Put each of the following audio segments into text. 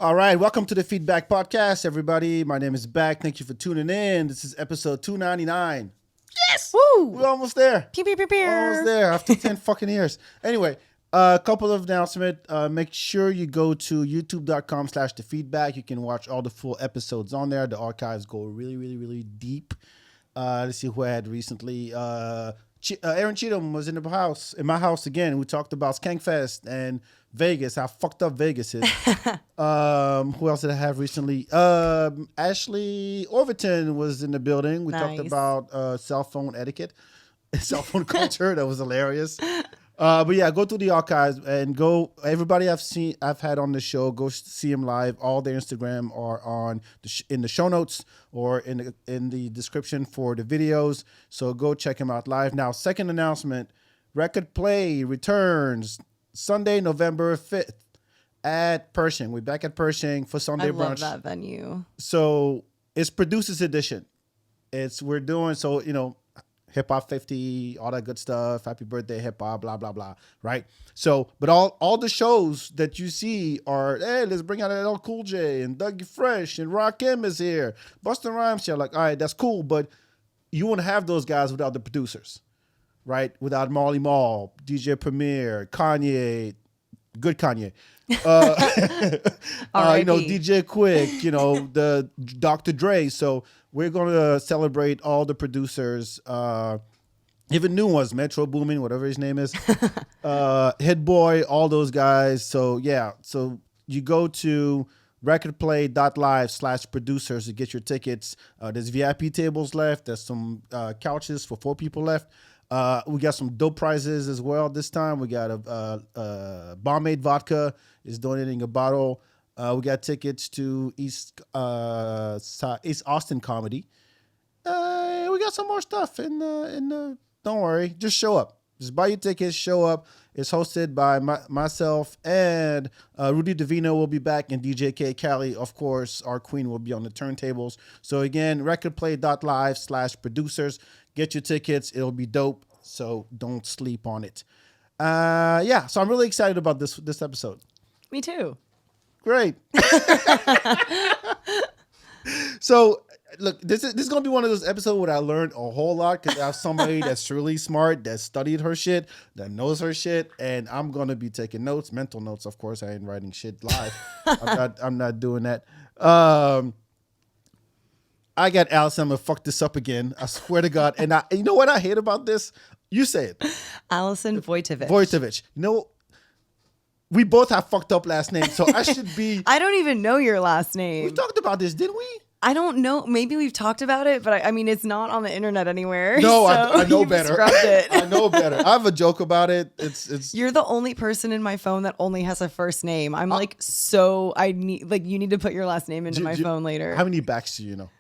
All right, welcome to the FeedBak Podcast, everybody. My name is Back. Thank you for tuning in. This is episode 299. Yes! Woo! We're almost there. Pew, pew, pew, pew. Almost there after 10 fucking years. Anyway, a couple of announcements. Make sure you go to youtube.com/thefeedback. You can watch all the full episodes on there. The archives go really, really, really deep. Let's see who I had recently. Aaron Cheatham was in my house again. We talked about Skankfest and Vegas, how fucked up Vegas is. Who else did I have recently? Ashley Overton was in the building. We talked about cell phone etiquette, cell phone culture. That was hilarious. But yeah, go through the archives and go. Everybody I've had on the show, go see them live. All their Instagram are on in the show notes or in the description for the videos. So go check them out live. Now, second announcement: Record Play returns Sunday, November 5th at Pershing. We're back at Pershing for Sunday brunch. I love that venue. So it's Producers Edition. We're doing Hip Hop 50, all that good stuff. Happy birthday, hip hop, blah, blah, blah. Right? So, but all the shows that you see are, hey, let's bring out LL Cool J and Dougie Fresh and Rakim is here. Busta Rhymes here. Like, all right, that's cool. But you wouldn't have those guys without the producers, right? Without Marley Marl, DJ Premier, Kanye, good Kanye. DJ Quick, the Dr. Dre. So we're going to celebrate all the producers, even new ones, Metro Boomin, whatever his name is, Hit Boy, all those guys. So yeah, so you go to recordplay.live/producers to get your tickets. There's VIP tables left. There's some couches for 4 people left. We got some dope prizes as well this time. We got a Bombade Vodka is donating a bottle. We got tickets to East Austin Comedy. We got some more stuff in the. Don't worry, just show up. Just buy your tickets, show up. It's hosted by myself and Rudy Divino will be back, and DJ K. Cali, of course, our queen, will be on the turntables. So again, recordplay.live/producers. Get your tickets. It'll be dope. So don't sleep on it. So I'm really excited about this episode. Me too. Great. So look, this is going to be one of those episodes where I learned a whole lot because I have somebody that's really smart, that studied her shit, that knows her shit, and I'm going to be taking notes, mental notes, of course. I ain't writing shit live. I'm not doing that. I got Allison. I'm going to fuck this up again. I swear to God. And you know what I hate about this? You say it. Allison Wojtowecz. Wojtowecz. We both have fucked up last names, so I should be... I don't even know your last name. We talked about this, didn't we? I don't know. Maybe we've talked about it, but I mean, it's not on the internet anywhere. No, so I know better. It. I know better. I have a joke about it. It's. You're the only person in my phone that only has a first name. I'm you need to put your last name into my phone later. How many backs do you know?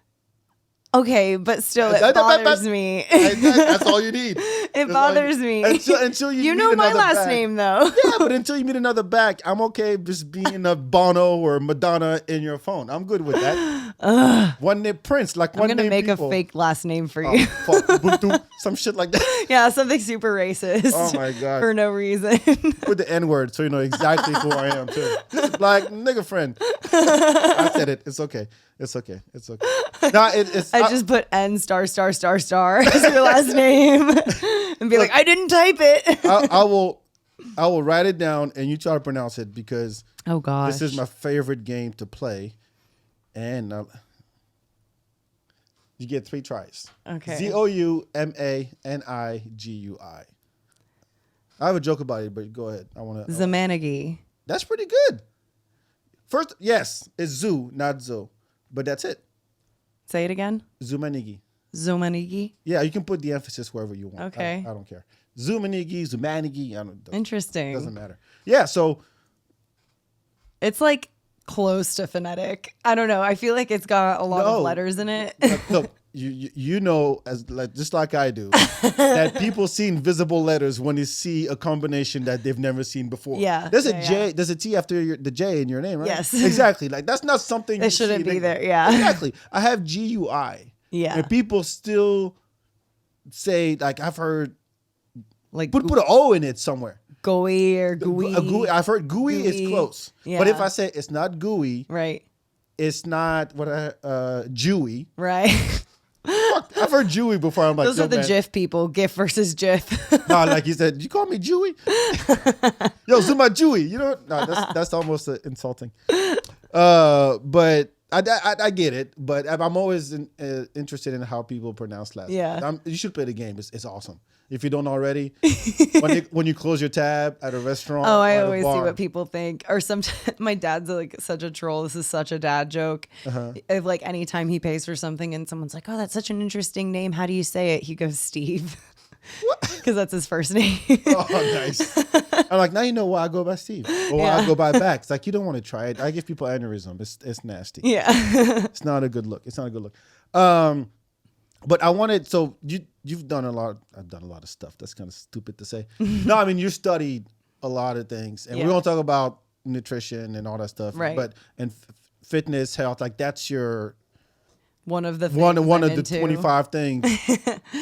Okay, but still, it bothers me. That's all you need. It bothers me. Until you know my last name, though. Yeah, but until you meet another back, I'm okay just being a Bono or Madonna in your phone. I'm good with that. One name Prince, like one name I'm going to make people. a fake last name for you. Fuck. Some shit like that. Yeah, something super racist. Oh, my God. For no reason. With the N-word, so you know exactly who I am, too. This is black nigga friend. I said it. It's okay. It's okay. No, I just put N *** as your last name and be like, I didn't type it. I will write it down and you try to pronounce it because this is my favorite game to play. And you get 3 tries. Okay. Zoumanigiui. I have a joke about it, but go ahead. Zamanagi. That's pretty good. First, yes, it's Zoo, not Zo. But that's it. Say it again. Zumanigi. Yeah, you can put the emphasis wherever you want. Okay. I don't care. Zumanigi. Interesting. Doesn't matter. Yeah, so. It's like close to phonetic. I don't know. I feel like it's got a lot of letters in it. Look, you know, just like I do, that people see invisible letters when they see a combination that they've never seen before. Yeah. There's a J. There's a T after the J in your name, right? Yes. Exactly. Like that's not something it shouldn't be there. Yeah. Exactly. I have GUI. Yeah. And people still say, like, I've heard, like put an O in it somewhere. gooey or gooey. Gooey. I've heard gooey is close. Yeah. But if I say it's not gooey, Right. it's not Jewy. Right. Fuck, I've heard Jewy before. I'm like, Those are the man. GIF people. GIF versus GIF. No, like he said, you call me Jewy? Yo, Zuma Jewy. You know, no, that's almost insulting. But I get it. But I'm always interested in how people pronounce last. Yeah. You should play the game. It's awesome. If you don't already, when you close your tab at a restaurant. Oh, I or at a always see bar. what people think. Or sometimes my dad's like such a troll. This is such a dad joke. If like anytime he pays for something and someone's like, "Oh, that's such an interesting name. How do you say it?" He goes, "Steve," because that's his first name. Oh, nice. I'm like, now you know why I go by Steve or why I go by Back. It's like, you don't want to try it. I give people aneurysm. It's nasty. Yeah. It's not a good look. It's not a good look. But I wanted, so you've done a lot. I've done a lot of stuff. That's kind of stupid to say. No, I mean, you studied a lot of things, and we're going to talk about nutrition and all that stuff. Right. But and fitness, health, like that's your One of the things one I'm of the into. 25 things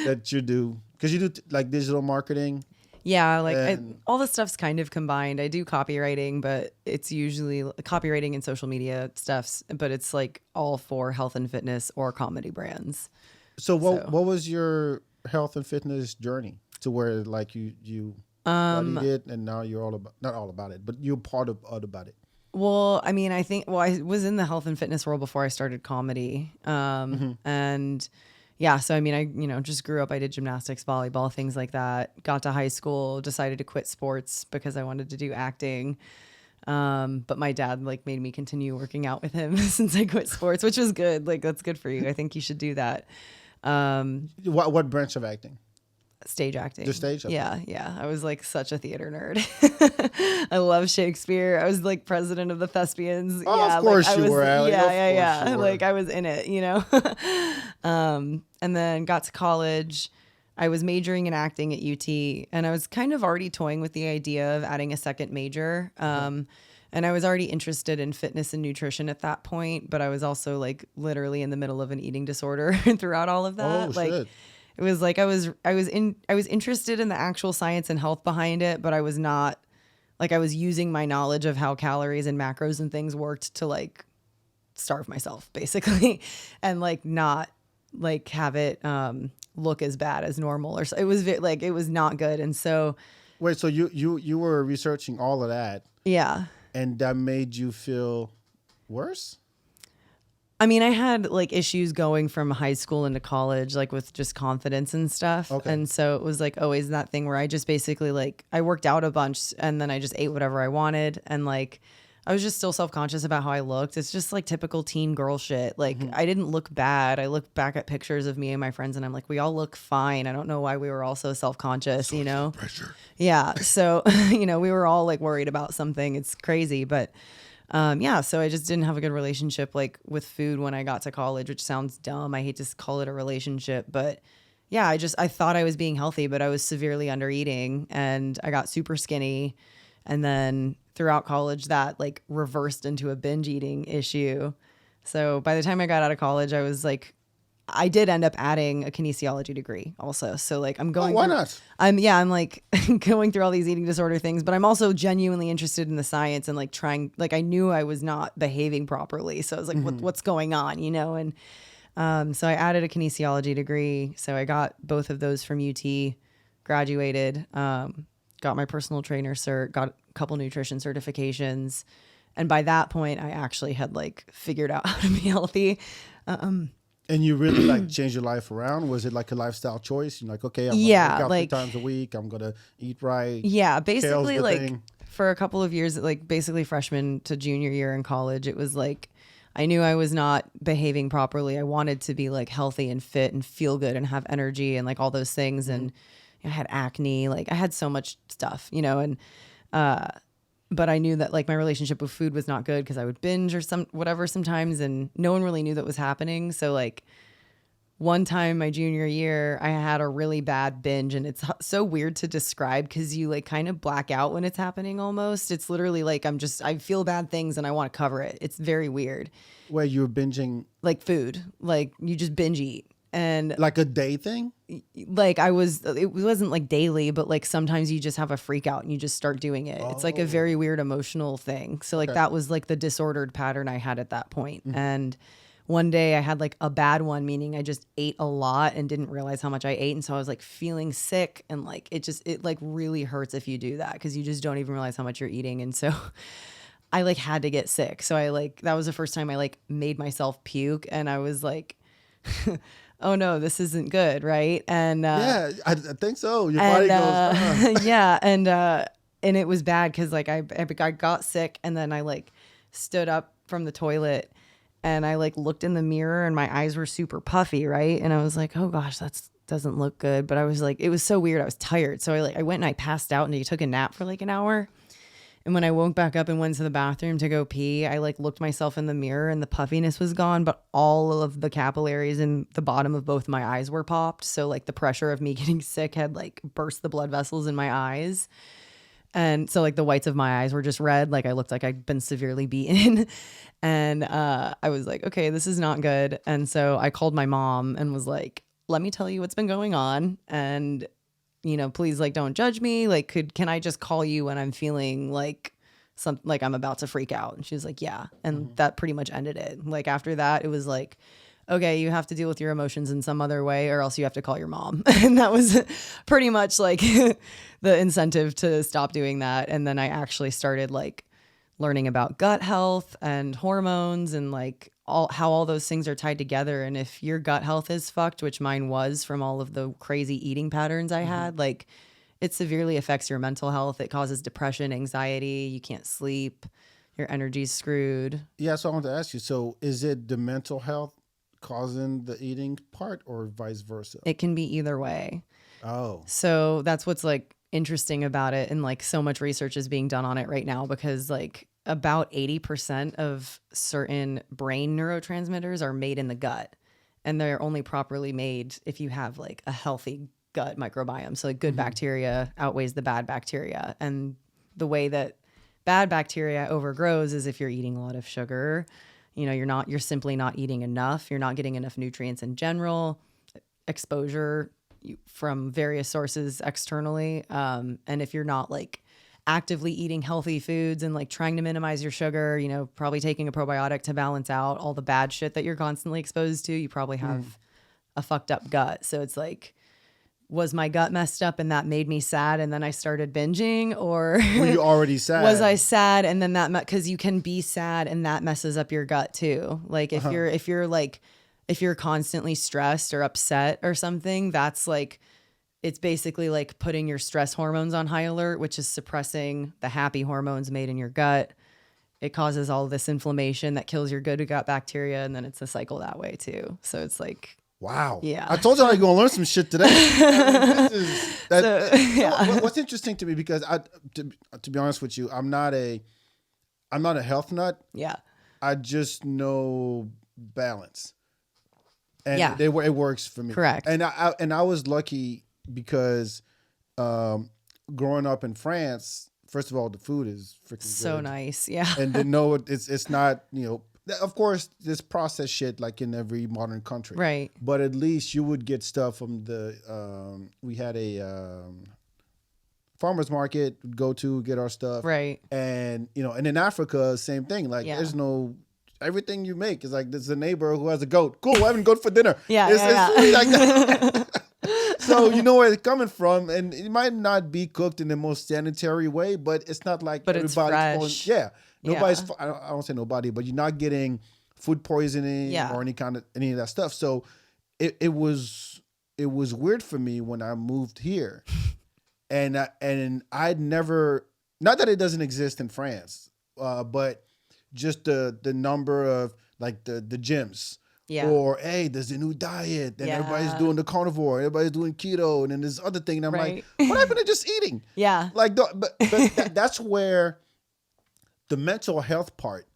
that you do, because you do like digital marketing. Yeah, like And- all the stuff's kind of combined. I do copywriting, but it's usually copywriting and social media stuffs, but it's like all for health and fitness or comedy brands. So what was your health and fitness journey to where like you studied it and now you're not all about it, but you're part of about it? Well, I mean, I was in the health and fitness world before I started comedy. And yeah, so I mean, I just grew up, I did gymnastics, volleyball, things like that. Got to high school, decided to quit sports because I wanted to do acting. But my dad like made me continue working out with him since I quit sports, which was good. Like, that's good for you. I think you should do that. What branch of acting? Stage acting. Just stage? Okay. Yeah. I was like such a theater nerd. I love Shakespeare. I was like president of the Thespians. Oh, yeah, of course like, you were, Alli. Yeah. Like I was in it, and then got to college. I was majoring in acting at UT, and I was kind of already toying with the idea of adding a second major. And I was already interested in fitness and nutrition at that point, but I was also like literally in the middle of an eating disorder throughout all of that. Oh, like shit. it was like I was interested in the actual science and health behind it, but I was not like I was using my knowledge of how calories and macros and things worked to like starve myself basically and like not like have it look as bad as normal or so. It was like it was not good. And so Wait, so you were researching all of that yeah. and that made you feel worse? I mean, I had like issues going from high school into college, like with just confidence and stuff. Okay. And so it was like always that thing where I just basically like, I worked out a bunch and then I just ate whatever I wanted. And like, I was just still self-conscious about how I looked. It's just like typical teen girl shit. Like I didn't look bad. I look back at pictures of me and my friends and I'm like, we all look fine. I don't know why we were all so self-conscious, you know? Pressure. Yeah. So, we were all like worried about something. It's crazy. But so I just didn't have a good relationship like with food when I got to college, which sounds dumb. I hate to call it a relationship, but yeah, I thought I was being healthy, but I was severely under eating and I got super skinny. And then throughout college that like reversed into a binge eating issue. So by the time I got out of college, I was like, I did end up adding a kinesiology degree also. So like I'm going, why not? I'm like going through all these eating disorder things, but I'm also genuinely interested in the science and like trying, like I knew I was not behaving properly. So I was like, what's going on, And so I added a kinesiology degree. So I got both of those from UT, graduated, got my personal trainer cert, got a couple nutrition certifications. And by that point, I actually had like figured out how to be healthy. And you really like changed your life around? Was it like a lifestyle choice? You're like, okay, I'm gonna Yeah, work out like- 3 times a week. I'm gonna eat right. Yeah, Kale's basically the like thing. for a couple of years, like basically freshman to junior year in college, it was like I knew I was not behaving properly. I wanted to be like healthy and fit and feel good and have energy and like all those things. And I had acne, like I had so much stuff, and but I knew that like my relationship with food was not good because I would binge or whatever sometimes, and no one really knew that was happening. So like one time my junior year, I had a really bad binge, and it's so weird to describe because you like kind of black out when it's happening almost. It's literally like I feel bad things and I want to cover it. It's very weird. Where you were binging. Like food, like you just binge eat. And like a day thing? like it wasn't like daily, but like sometimes you just have a freak out and you just start doing it. It's like a very weird emotional thing. So like that was like the disordered pattern I had at that point. And one day I had like a bad one, meaning I just ate a lot and didn't realize how much I ate. And so I was like feeling sick, and like it like really hurts if you do that, because you just don't even realize how much you're eating. And so I like had to get sick. So that was the first time I like made myself puke, and I was like, oh no, this isn't good, right? And yeah, I think so. Your body goes, yeah, and it was bad because like I got sick, and then I like stood up from the toilet, and I like looked in the mirror, and my eyes were super puffy, right? And I was like, oh gosh, doesn't look good. But I was like, it was so weird. I was tired, so I went and I passed out, and I took a nap for like an hour. And when I woke back up and went to the bathroom to go pee, I like looked myself in the mirror, and the puffiness was gone, but all of the capillaries in the bottom of both my eyes were popped. So like the pressure of me getting sick had like burst the blood vessels in my eyes. And so like the whites of my eyes were just red. Like I looked like I'd been severely beaten. And I was like, okay, this is not good. And so I called my mom and was like, let me tell you what's been going on. And please, like, don't judge me. Like, can I just call you when I'm feeling like like I'm about to freak out? And she was like, yeah. And that pretty much ended it. Like after that, it was like, okay, you have to deal with your emotions in some other way, or else you have to call your mom. And that was pretty much like the incentive to stop doing that. And then I actually started like learning about gut health and hormones, and like how all those things are tied together. And if your gut health is fucked, which mine was from all of the crazy eating patterns I had, like it severely affects your mental health. It causes depression, anxiety. You can't sleep. Your energy's screwed. Yeah, so I want to ask you, so is it the mental health causing the eating part, or vice versa? It can be either way. Oh. So that's what's like interesting about it. And like so much research is being done on it right now, because like about 80% of certain brain neurotransmitters are made in the gut, and they're only properly made if you have like a healthy gut microbiome. So like good bacteria outweighs the bad bacteria. And the way that bad bacteria overgrows is if you're eating a lot of sugar, you're simply not eating enough. You're not getting enough nutrients in general, exposure from various sources externally. And if you're not like actively eating healthy foods and like trying to minimize your sugar, probably taking a probiotic to balance out all the bad shit that you're constantly exposed to, you probably have a fucked up gut. So it's like, was my gut messed up and that made me sad and then I started binging, or were you already sad? Was I sad and then because you can be sad and that messes up your gut too. Like if you're constantly stressed or upset or something, that's like, it's basically like putting your stress hormones on high alert, which is suppressing the happy hormones made in your gut. It causes all this inflammation that kills your good gut bacteria, and then it's a cycle that way too. So it's like, wow. Yeah. I told you I was going to learn some shit today. What's interesting to me, because to be honest with you, I'm not a health nut. Yeah. I just know balance. And it works for me. Correct. And I was lucky because growing up in France, first of all, the food is freaking so good. Nice. Yeah. And to know it's not, of course, there's processed shit like in every modern country. Right. But at least you would get stuff from we had a farmer's market, we'd go to get our stuff. Right. And, and in Africa, same thing. Like there's no, everything you make is like, there's a neighbor who has a goat. Cool, we're having goat for dinner. It's really like that. So you know where it's coming from, and it might not be cooked in the most sanitary way, but it's not like everybody's it's fresh. Nobody's. I don't say nobody, but you're not getting food poisoning or any of that stuff. So it was weird for me when I moved here, and I'd never, not that it doesn't exist in France, but just the number of like the gyms. Yeah. Or, hey, there's a new diet, and everybody's doing the carnivore, everybody's doing keto, and then there's other thing, and I'm like, what happened to just eating? Yeah. Like, but that's where the mental health part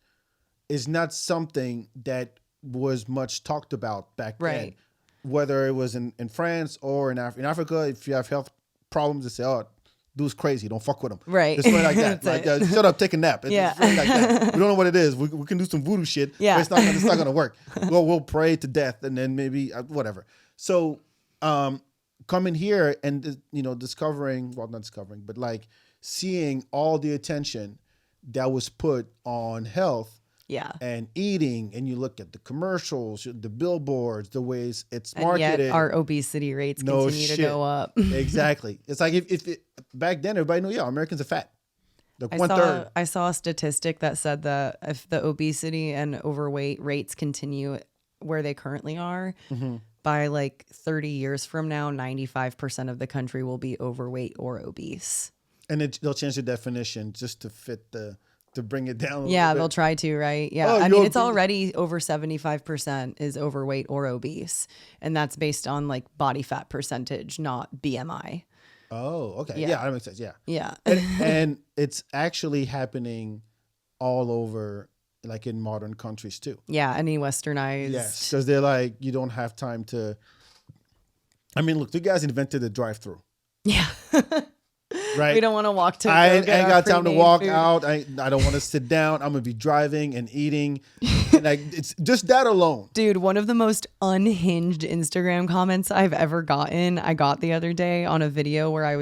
is not something that was much talked about back then. Whether it was in France or in Africa, if you have health problems, they say, oh, dude's crazy, don't fuck with him. Right. It's really like that. Like, shut up, take a nap. It's really like that. We don't know what it is. We can do some voodoo shit, but it's not gonna work. We'll pray to death, and then maybe whatever. So coming here and, not discovering, but like seeing all the attention that was put on health and eating, and you look at the commercials, the billboards, the ways it's marketed. And yet our obesity rates continue to go up. Exactly. It's like if back then everybody knew, Americans are fat. Like 1/3. I saw a statistic that said that if the obesity and overweight rates continue where they currently are, by like 30 years from now, 95% of the country will be overweight or obese. And they'll change the definition just to fit to bring it down. They'll try to, right? Yeah. I mean, it's already over 75% is overweight or obese. And that's based on like body fat percentage, not BMI. Oh, okay. Yeah, that makes sense. Yeah. Yeah. and it's actually happening all over, like in modern countries too. Yeah, any westernized. Yes, because they're like, you don't have time to. I mean, look, the guys invented the drive-through. Yeah. Right. We don't want to walk to. I ain't got time to walk food. out. I don't want to sit down. I'm gonna be driving and eating. And like, it's just that alone. Dude, one of the most unhinged Instagram comments I've ever gotten, I got the other day on a video where I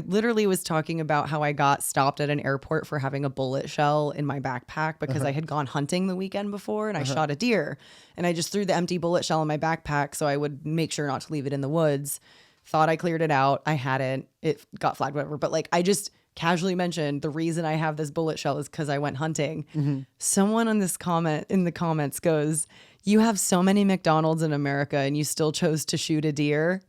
literally was talking about how I got stopped at an airport for having a bullet shell in my backpack because I had gone hunting the weekend before and I shot a deer. And I just threw the empty bullet shell in my backpack so I would make sure not to leave it in the woods. Thought I cleared it out. I hadn't. It got flagged, whatever. But like, I just casually mentioned the reason I have this bullet shell is because I went hunting. Someone in the comments goes, "You have so many McDonald's in America and you still chose to shoot a deer."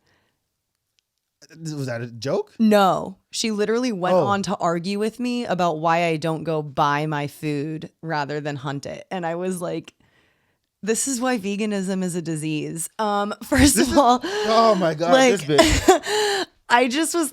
Was that a joke? No, she literally went on to argue with me about why I don't go buy my food rather than hunt it. And I was like, this is why veganism is a disease. First of all, oh my God, like, this bitch.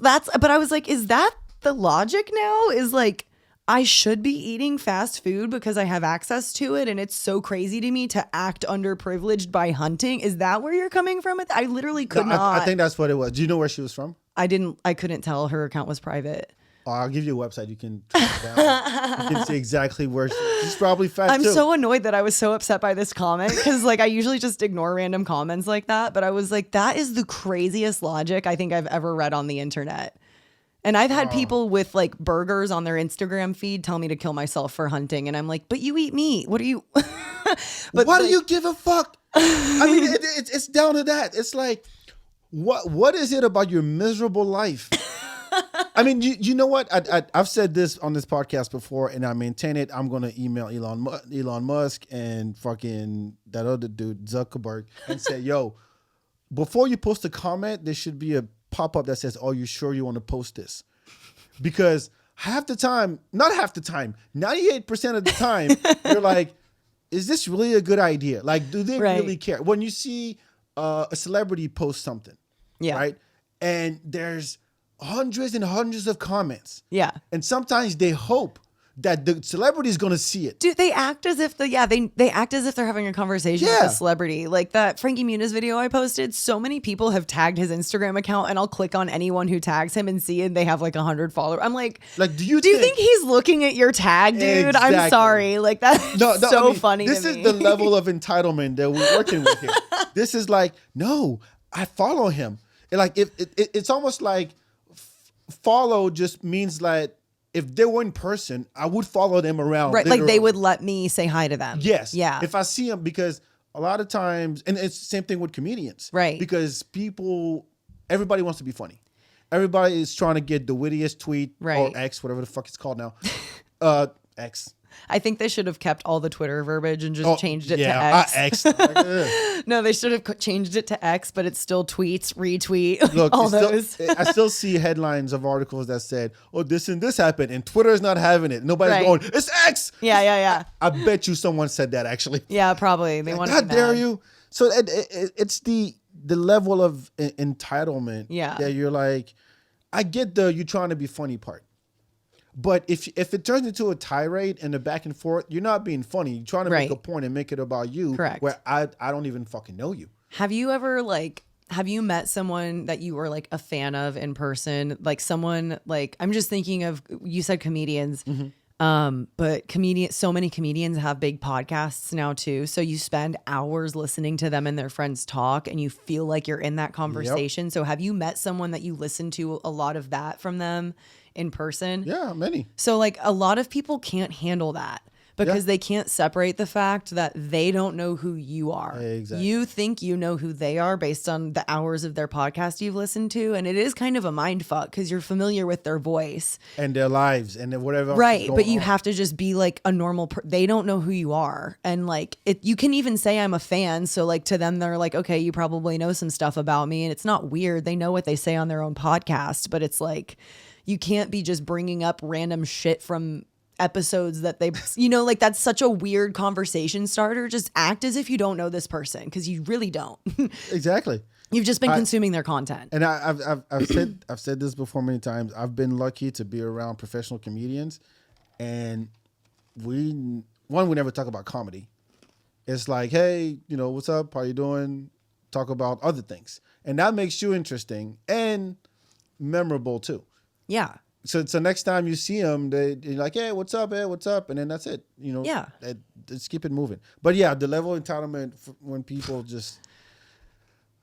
But I was like, is that the logic now? Is like, I should be eating fast food because I have access to it. And it's so crazy to me to act underprivileged by hunting. Is that where you're coming from? I literally could not. I think that's what it was. Do you know where she was from? I couldn't tell. Her account was private. Oh, I'll give you a website. You can track it down. You can see exactly where she's probably fat I'm too. so annoyed that I was so upset by this comment because like I usually just ignore random comments like that. But I was like, that is the craziest logic I think I've ever read on the internet. And I've had people with like burgers on their Instagram feed tell me to kill myself for hunting. And I'm like, but you eat meat. What are you? But why do you give a fuck? I mean, it's down to that. It's like, what is it about your miserable life? I mean, you know what? I've said this on this podcast before, and I maintain it. I'm going to email Elon Musk and fucking that other dude, Zuckerberg, and say, yo, before you post a comment, there should be a pop-up that says, "Are you sure you want to post this?" Because half the time, not half the time, 98% of the time, you're like, is this really a good idea? Like, do they really care? When you see a celebrity post something, right? And there's hundreds and hundreds of comments. Yeah. And sometimes they hope that the celebrity is going to see it. Dude, they act as if they act as if they're having a conversation with a celebrity. Like that Frankie Muniz video I posted, so many people have tagged his Instagram account and I'll click on anyone who tags him and see it. They have like 100 followers. I'm like do you think he's looking at your tag, dude? Exactly. I'm sorry. Like that's funny this to me. This is the level of entitlement that we're working with here. This is like, no, I follow him. And like it's almost like follow just means like, if they were in person, I would follow them around. Right, like they would let me say hi to them. Yes. Yeah. If I see them, because a lot of times, and it's the same thing with comedians. Right. Because everybody wants to be funny. Everybody is trying to get the wittiest tweet or X, whatever the fuck it's called now. X. I think they should have kept all the Twitter verbiage and just changed it to X. No, they should have changed it to X, but it's still tweets, retweet, Look, all those. I still see headlines of articles that said, "Oh, this and this happened," and Twitter's not having it. Nobody's going, "It's X." Yeah. I bet you someone said that actually. Yeah, probably. They want to. How dare you? So it's the level of entitlement. Yeah. That you're like, I get you trying to be funny part. But if it turns into a tirade and a back and forth, you're not being funny. You're trying to make a point and make it about you. Correct. Where I don't even fucking know you. Have you ever have you met someone that you were like a fan of in person? Like someone like, I'm just thinking of, you said comedians. Mm-hmm. But so many comedians have big podcasts now too. So you spend hours listening to them and their friends talk and you feel like you're in that conversation. Yep. So have you met someone that you listen to a lot of that from them in person? Yeah, many. So like a lot of people can't handle that. Because they can't separate the fact that they don't know who you are. Exactly. You think you know who they are based on the hours of their podcast you've listened to. And it is kind of a mind fuck because you're familiar with their voice. And their lives and whatever. Right. But you have to just be like a normal they don't know who you are. And like you can even say I'm a fan. So like to them, they're like, okay, you probably know some stuff about me. And it's not weird. They know what they say on their own podcast. But it's like you can't be just bringing up random shit from episodes that they, like that's such a weird conversation starter. Just act as if you don't know this person because you really don't. Exactly. You've just been consuming their content. And I've said this before many times. I've been lucky to be around professional comedians, and we never talk about comedy. It's like, hey, what's up? How you doing? Talk about other things, and that makes you interesting and memorable too. Yeah. So next time you see them, they're like, hey, what's up? Hey, what's up? And then that's it. Yeah. Let's keep it moving. But yeah, the level of entitlement when people just,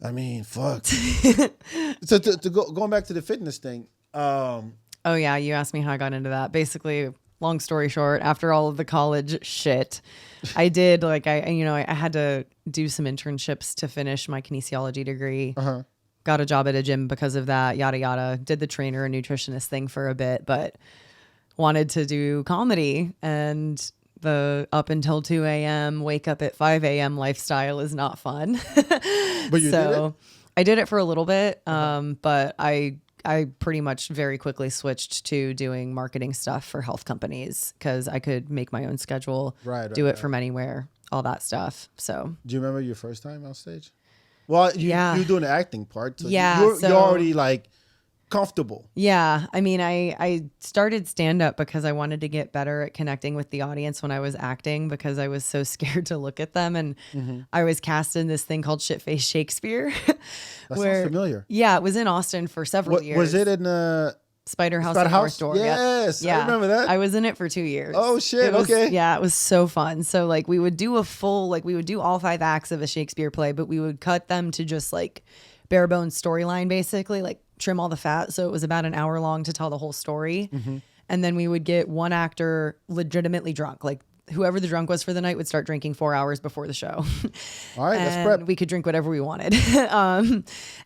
fuck. So going back to the fitness thing. Oh yeah, you asked me how I got into that. Basically, long story short, after all of the college shit, I did I had to do some internships to finish my kinesiology degree. Uh-huh. Got a job at a gym because of that, yada, yada. Did the trainer and nutritionist thing for a bit, but wanted to do comedy. And the up until 2 a.m., wake up at 5 a.m. lifestyle is not fun. But you did it? I did it for a little bit, but I pretty much very quickly switched to doing marketing stuff for health companies because I could make my own schedule, do it from anywhere, all that stuff. So, do you remember your first time on stage? Well, you're doing the acting part. So you're already like comfortable. Yeah. I mean, I started stand up because I wanted to get better at connecting with the audience when I was acting because I was so scared to look at them. And I was cast in this thing called Shitface Shakespeare. That sounds familiar. Yeah. It was in Austin for several years. Was it in Spider House at North Door? Yes. Yeah. I remember that. I was in it for 2 years. Oh shit. Okay. Yeah. It was so fun. So like we would do we would do all 5 acts of a Shakespeare play, but we would cut them to just like bare bones storyline, basically like trim all the fat. So it was about an hour long to tell the whole story. And then we would get one actor legitimately drunk. Like whoever the drunk was for the night would start drinking 4 hours before the show. All right, let's prep. We could drink whatever we wanted.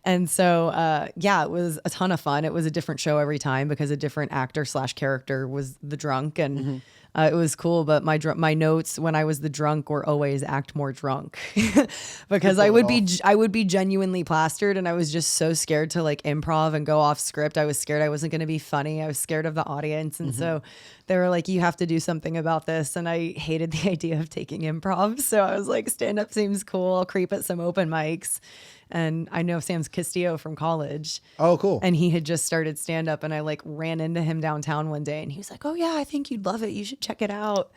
And so, it was a ton of fun. It was a different show every time because a different actor / character was the drunk. And it was cool. But my notes when I was the drunk were always act more drunk because I would be genuinely plastered. And I was just so scared to like improv and go off script. I was scared I wasn't going to be funny. I was scared of the audience. And so they were like, you have to do something about this. And I hated the idea of taking improv. So I was like, stand up seems cool. I'll creep at some open mics. And I know Sam Castillo from college. Oh, cool. And he had just started stand up and I like ran into him downtown one day and he was like, oh yeah, I think you'd love it. You should check it out.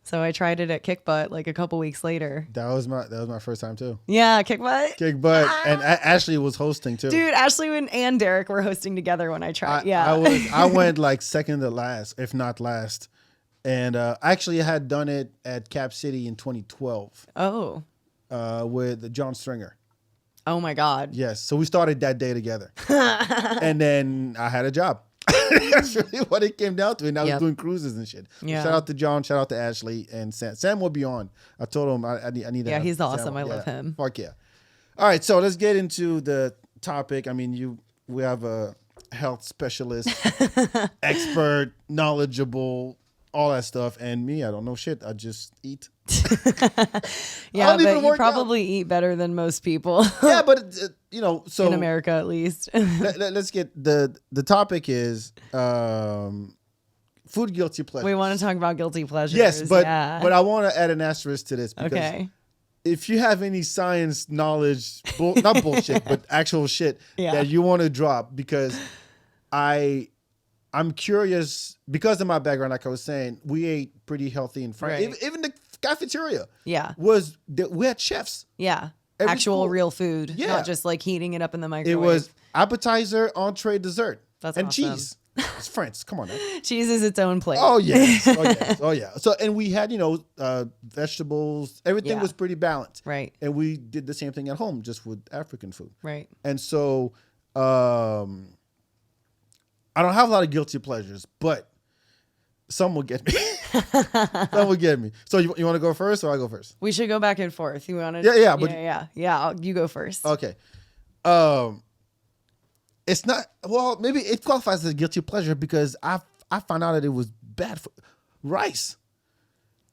So I tried it at Kick Butt like a couple weeks later. That was my first time too. Yeah, Kick Butt. And Ashley was hosting too. Dude, Ashley and Derek were hosting together when I tried. I went like second to last, if not last. And actually I had done it at Cap City in 2012. Oh. With John Stringer. Oh my God. Yes. So we started that day together. And then I had a job. That's really what it came down to. And I was doing cruises and shit. Yeah. Shout out to John, shout out to Ashley and Sam. Sam will be on. I told him I need to. Yeah, he's awesome. Sam. I love him. Fuck yeah. All right, so let's get into the topic. I mean, we have a health specialist, expert, knowledgeable, all that stuff. And me, I don't know shit. I just eat. Yeah, but you probably eat better than most people. Yeah, but so in America at least. Let's get the topic is food guilty pleasures. We want to talk about guilty pleasures. Yes, but I want to add an asterisk to this because if you have any science knowledge, not bullshit, but actual shit that you want to drop, because I'm curious because of my background. Like I was saying, we ate pretty healthy and fresh. Right. Even the cafeteria, we had chefs. Yeah, actual real food, not just like heating it up in the microwave. It was appetizer, entree, dessert. That's and awesome. cheese. It's France. Come on, now. Cheese is its own plate. Oh yes, oh yes, oh yeah. So and we had vegetables. Everything Yeah. was pretty balanced. Right. And we did the same thing at home, just with African food. Right. And so I don't have a lot of guilty pleasures, but some will get me. Some will get me. So you want to go first, or I go first? We should go back and forth. You want to? Yeah, but- yeah. You go first. Okay. It's not, well, maybe it qualifies as a guilty pleasure because I found out that it was bad for rice,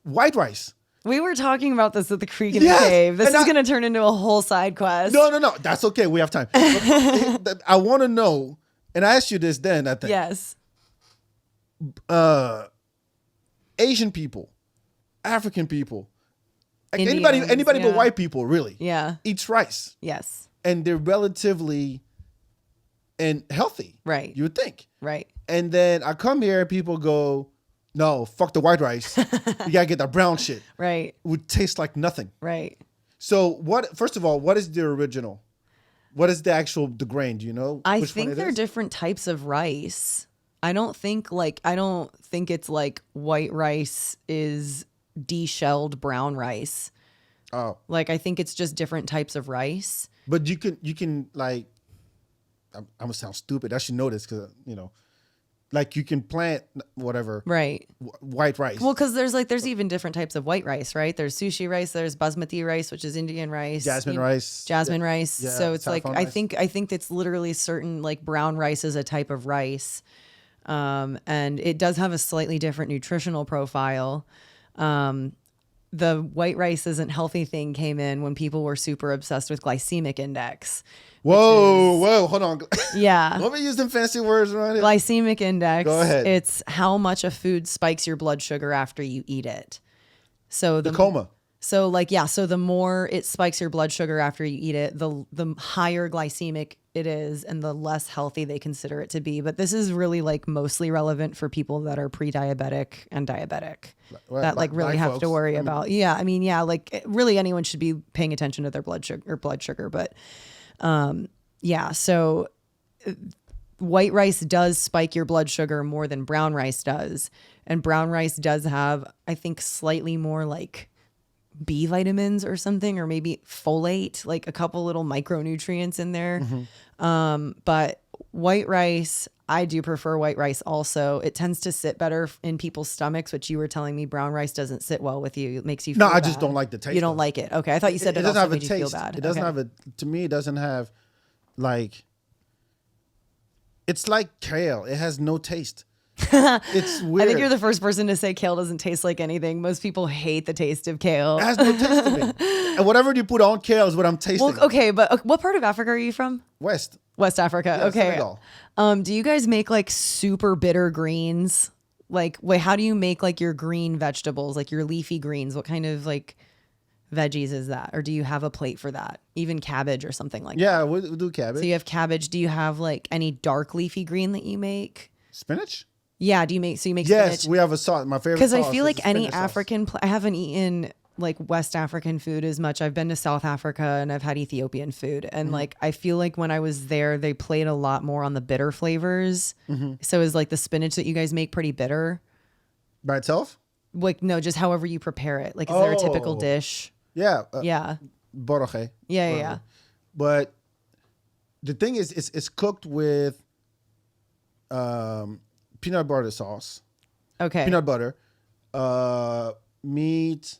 white rice. We were talking about this at the Creek in Yes, the Cave. This and is going to turn into a whole side quest. No. That's okay. We have time. I want to know, and I asked you this then, I think. Yes. Asian people, African people, like Indians, anybody but yeah. white people, really, Yeah. eats rice. Yes. And they're relatively and healthy. Right. You would think. Right. And then I come here and people go, no, fuck the white rice. You gotta get that brown shit. Right. It would taste like nothing. Right. So first of all, what is the original? What is the grain? Do you know? I which one think it they're is? different types of rice. I don't think it's like white rice is de-shelled brown rice. Oh, Like I think it's just different types of rice. but you can like, I'm gonna sound stupid. I should know this because like you can plant whatever Right. white rice. Well, because there's even different types of white rice, right? There's sushi rice, there's basmati rice, which is Indian rice, Jasmine rice. jasmine rice. Yeah, So it's like saffron I rice. think it's literally certain, like brown rice is a type of rice, and it does have a slightly different nutritional profile. The white rice isn't healthy thing came in when people were super obsessed with glycemic index. Whoa, hold on. Yeah. Let me use them fancy words around here. Glycemic index. Go ahead. It's how much a food spikes your blood sugar after you eat it. So the coma. So the more it spikes your blood sugar after you eat it, the higher glycemic it is and the less healthy they consider it to be. But this is really like mostly relevant for people that are pre-diabetic and diabetic Well, that like really black have folks. to worry I mean- about. Yeah. I mean, yeah, like really anyone should be paying attention to their blood sugar. But yeah, so white rice does spike your blood sugar more than brown rice does. And brown rice does have, I think, slightly more like B vitamins or something, or maybe folate, like a couple little micronutrients in there. But white rice, I do prefer white rice also. It tends to sit better in people's stomachs, which you were telling me brown rice doesn't sit well with you. It makes you feel No, I just bad. don't like the taste You don't of it. like it. Okay. I thought you said it doesn't also have a made you feel taste. bad. It doesn't Okay. have a. To me, it doesn't have like. It's like kale. It has no taste. It's weird. I think you're the first person to say kale doesn't taste like anything. Most people hate the taste of kale. It has no taste to me. And whatever you put on kale is what I'm tasting. Well, okay, but what part of Africa are you from? West. West Africa. Yeah, Okay. Senegal. Do you guys make like super bitter greens? Like, wait, how do you make like your green vegetables, like your leafy greens? What kind of like veggies is that? Or do you have a plate for that? Even cabbage or something like that? Yeah, we do cabbage. So you have cabbage. Do you have like any dark leafy green that you make? Spinach? Yeah. Do you make Yes, spinach? we have a sauce. My favorite Because sauce I feel is like any spinach sauce. African, I haven't eaten like West African food as much. I've been to South Africa and I've had Ethiopian food. And like, I feel like when I was there, they played a lot more on the bitter flavors. So is like the spinach that you guys make pretty bitter? By itself? Like, no, just however you prepare it. Like, is there a typical Oh. dish? Yeah. Yeah. Boroche. Yeah. But the thing is, it's cooked with peanut butter sauce, Okay. peanut butter, meat,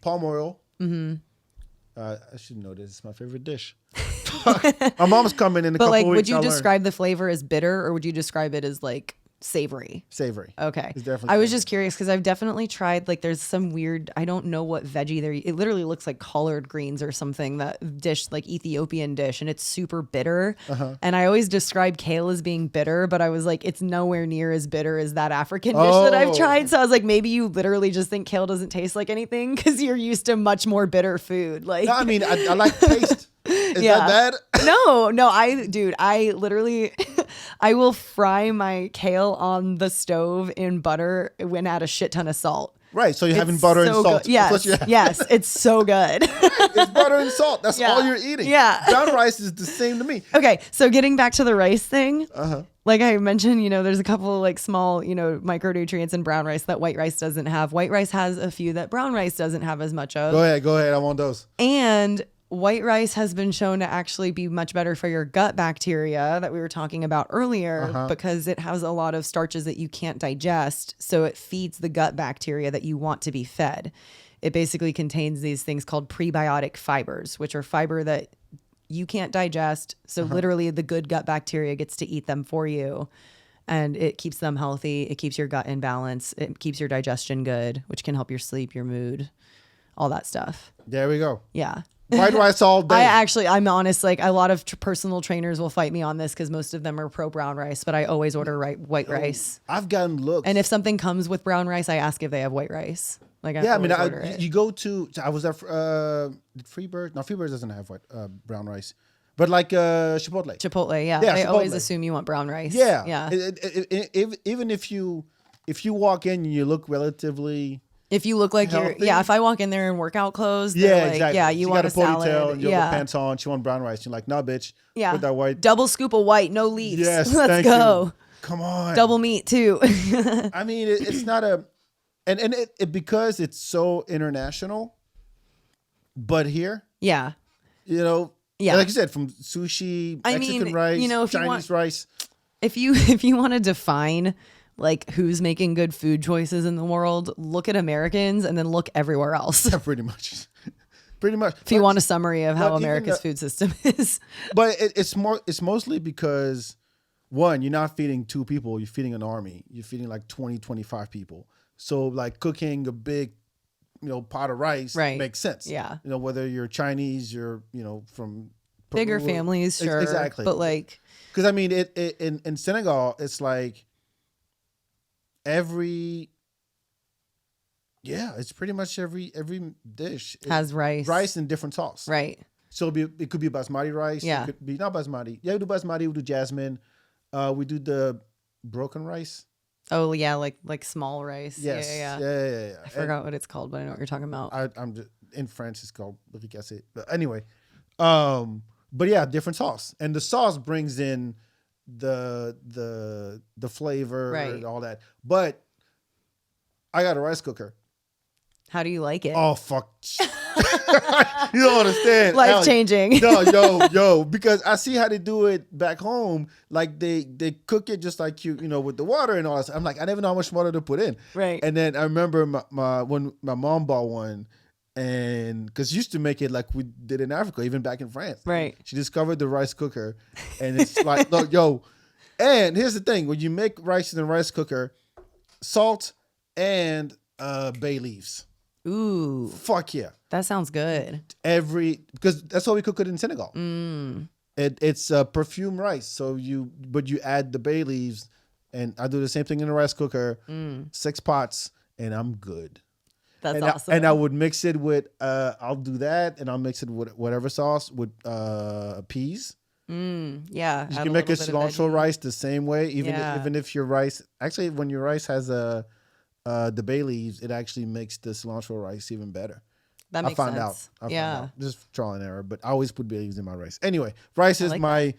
palm oil. I should know this. It's my favorite dish. My mom's coming in a But couple like, weeks. would you I'll learn. describe the flavor as bitter or would you describe it as like savory? Savory. Okay. It's definitely I was savory. just curious because I've definitely tried, like, there's some weird, I don't know what veggie there, it literally looks like collard greens or something, that dish, like Ethiopian dish, and it's super bitter. And I always describe kale as being bitter, but I was like, it's nowhere near as bitter as that African dish that I've Oh. tried. So I was like, maybe you literally just think kale doesn't taste like anything because you're used to much more bitter food. Like, No, I mean, I like taste. Is Yeah. that bad? no, I literally, I will fry my kale on the stove in butter when add a shit ton of salt. Right. So you're having It's butter and so salt. good. Yes. Yes. It's so good. It's butter and salt. That's Yeah. all you're eating. Yeah. Brown rice is the same to me. Okay. So getting back to the rice thing. Like I mentioned, there's a couple of like small, micronutrients in brown rice that white rice doesn't have. White rice has a few that brown rice doesn't have as much of. Go ahead. I want those. And white rice has been shown to actually be much better for your gut bacteria that we were talking about earlier because it has a lot of starches that you can't digest. So it feeds the gut bacteria that you want to be fed. It basically contains these things called prebiotic fibers, which are fiber that you can't digest. So literally the good gut bacteria gets to eat them for you. And it keeps them healthy. It keeps your gut in balance. It keeps your digestion good, which can help your sleep, your mood, all that stuff. There we go. Yeah. White rice all day. I'm honest, like a lot of personal trainers will fight me on this because most of them are pro brown rice, but I always order white rice. I've gotten looks. And if something comes with brown rice, I ask if they have white rice. Like you go to, I was at Freebird. No, Freebird doesn't have brown rice. But like Chipotle. Chipotle, yeah. Yeah, They Chipotle. always assume you want brown rice. Yeah. Yeah. Even if you walk in and you look relatively... If you look like healthy. if I walk in there in workout clothes, they're like, exactly. yeah, you she want got a salad. ponytail and you have the pants on. She want brown rice. You're like, nah, bitch. Yeah. Put that white. Double scoop of white, no leaves. Yes, Let's thank go. you. Come on. Double meat too. I mean, it's not a... And it because it's so international, but here... Yeah. Yeah. Like you said, from sushi, Mexican rice, if Chinese rice. If you want to define like who's making good food choices in the world, look at Americans and then look everywhere else. Pretty much. If you want a summary of how America's food system is. But it's mostly because, one, you're not feeding 2 people, you're feeding an army. You're feeding like 20, 25 people. So like cooking a big, pot of rice makes sense. Yeah. Whether you're Chinese, you're, from bigger families, sure. Exactly. But like, because I mean, in Senegal, it's like it's pretty much every dish has rice in different sauce. Right. So it could be basmati rice. Yeah. It could be not basmati. Yeah, we do basmati. We do jasmine. We do the broken rice. Oh yeah, like small rice. Yes. Yeah. I forgot what it's called, but I know what you're talking about. I'm just, in French it's called ricassé. But anyway, but yeah, different sauce, and the sauce brings in the flavor and all that. But I got a rice cooker. How do you like it? Oh fuck! You don't understand. Life changing. No, yo, because I see how they do it back home. Like they cook it just like you with the water and all that. I'm like, I never know how much water to put in. Right. And then I remember when my mom bought one, and because she used to make it like we did in Africa, even back in France. Right. She discovered the rice cooker, and it's like, look, yo. And here's the thing: when you make rice in a rice cooker, salt and bay leaves. Ooh. Fuck yeah. That sounds good. Because that's how we cook it in Senegal. It's perfumed rice. So you add the bay leaves, and I do the same thing in the rice cooker. 6 pots, and I'm good. That's awesome. And I would mix it with I'll do that, and I'll mix it with whatever sauce with peas. Yeah. You can make a cilantro rice the same way, even if your rice actually when your rice has the bay leaves, it actually makes the cilantro rice even better. That makes sense. I found out. Just trial and error, but I always put bay leaves in my rice. Anyway, rice is my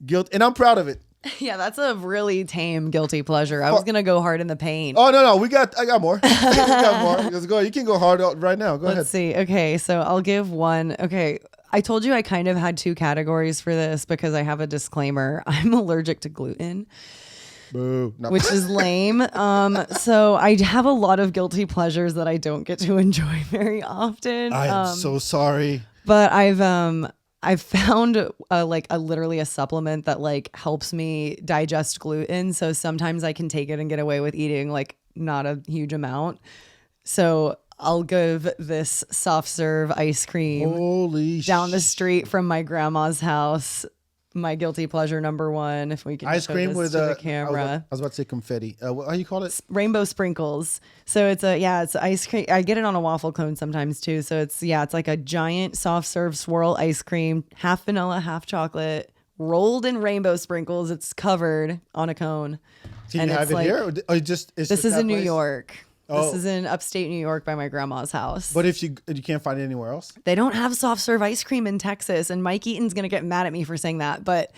guilt, and I'm proud of it. Yeah, that's a really tame guilty pleasure. I was gonna go hard in the paint. Oh no, I got more. I got more. Let's go. You can go hard right now. Go ahead. Let's see. Okay, so I'll give one. Okay, I told you I kind of had 2 categories for this because I have a disclaimer. I'm allergic to gluten. Boo. No. Which is lame. So I have a lot of guilty pleasures that I don't get to enjoy very often. I am so sorry. But I've found literally a supplement that like helps me digest gluten. So sometimes I can take it and get away with eating like not a huge amount. So I'll give this soft serve ice cream down the street from my grandma's house. My guilty pleasure number 1, if we can ice show cream this with to the camera. I was about to say confetti. What how you call it? Rainbow sprinkles. So it's ice cream. I get it on a waffle cone sometimes too. So it's like a giant soft serve swirl ice cream, half vanilla, half chocolate, rolled in rainbow sprinkles. It's covered on a cone. Can you have it here? Or this is in New York. This is in upstate New York by my grandma's house. But if you can't find it anywhere else? They don't have soft serve ice cream in Texas, and Mike Eaton's going to get mad at me for saying that, but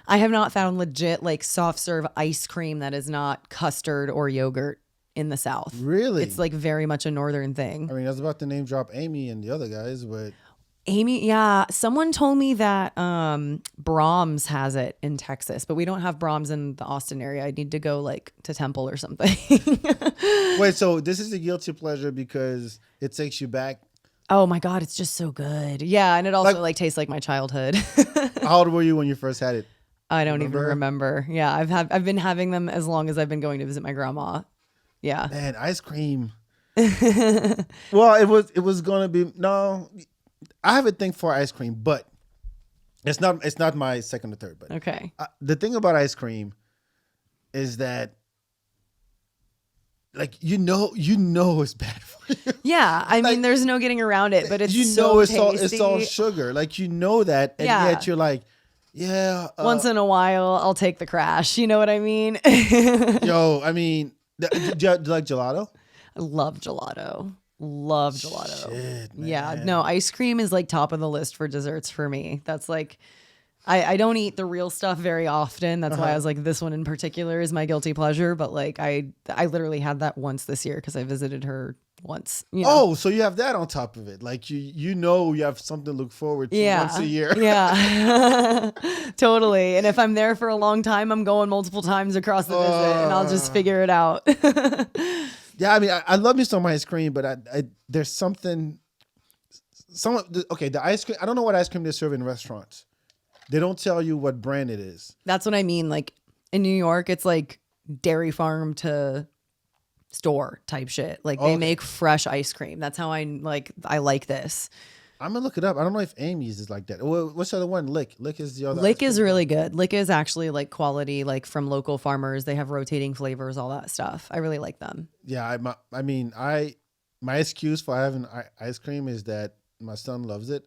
I have not found legit like soft serve ice cream that is not custard or yogurt in the South. Really? It's like very much a northern thing. I mean, I was about to name drop Amy and the other guys, but Amy, yeah. Someone told me that Brahms has it in Texas, but we don't have Brahms in the Austin area. I need to go like to Temple or something. Wait, so this is a guilty pleasure because it takes you back? Oh my God, it's just so good. Yeah, and it also like tastes like my childhood. How old were you when you first had it? I don't even remember. Yeah, I've been having them as long as I've been going to visit my grandma. Yeah. Man, ice cream. Well, it was gonna be no. I have a thing for ice cream, but it's not my second or third. But okay. The thing about ice cream is that, like you know it's bad for you. Yeah, I mean, there's no getting around it, but it's it's all sugar. Like you know that, and yet you're like, yeah. Once in a while, I'll take the crash. You know what I mean? Yo, I mean, do you like gelato? I love gelato. Love gelato. Shit, man. Yeah, no, ice cream is like top of the list for desserts for me. That's like, I don't eat the real stuff very often. That's why I was like, this one in particular is my guilty pleasure. But like, I literally had that once this year because I visited her once. You know? Oh, so you have that on top of it. Like you know you have something to look forward to once a year. Yeah, totally. And if I'm there for a long time, I'm going multiple times across the visit and I'll just figure it out. Yeah, I mean, I love me some ice cream, but I there's something. The ice cream. I don't know what ice cream they serve in restaurants. They don't tell you what brand it is. That's what I mean. Like in New York, it's like dairy farm to store type shit. Like they make fresh ice cream. That's how I like this. I'm gonna look it up. I don't know if Amy's is like that. What's the other one? Lick is the other. Lick is really good. Lick is actually like quality, like from local farmers. They have rotating flavors, all that stuff. I really like them. Yeah, my excuse for having ice cream is that my son loves it,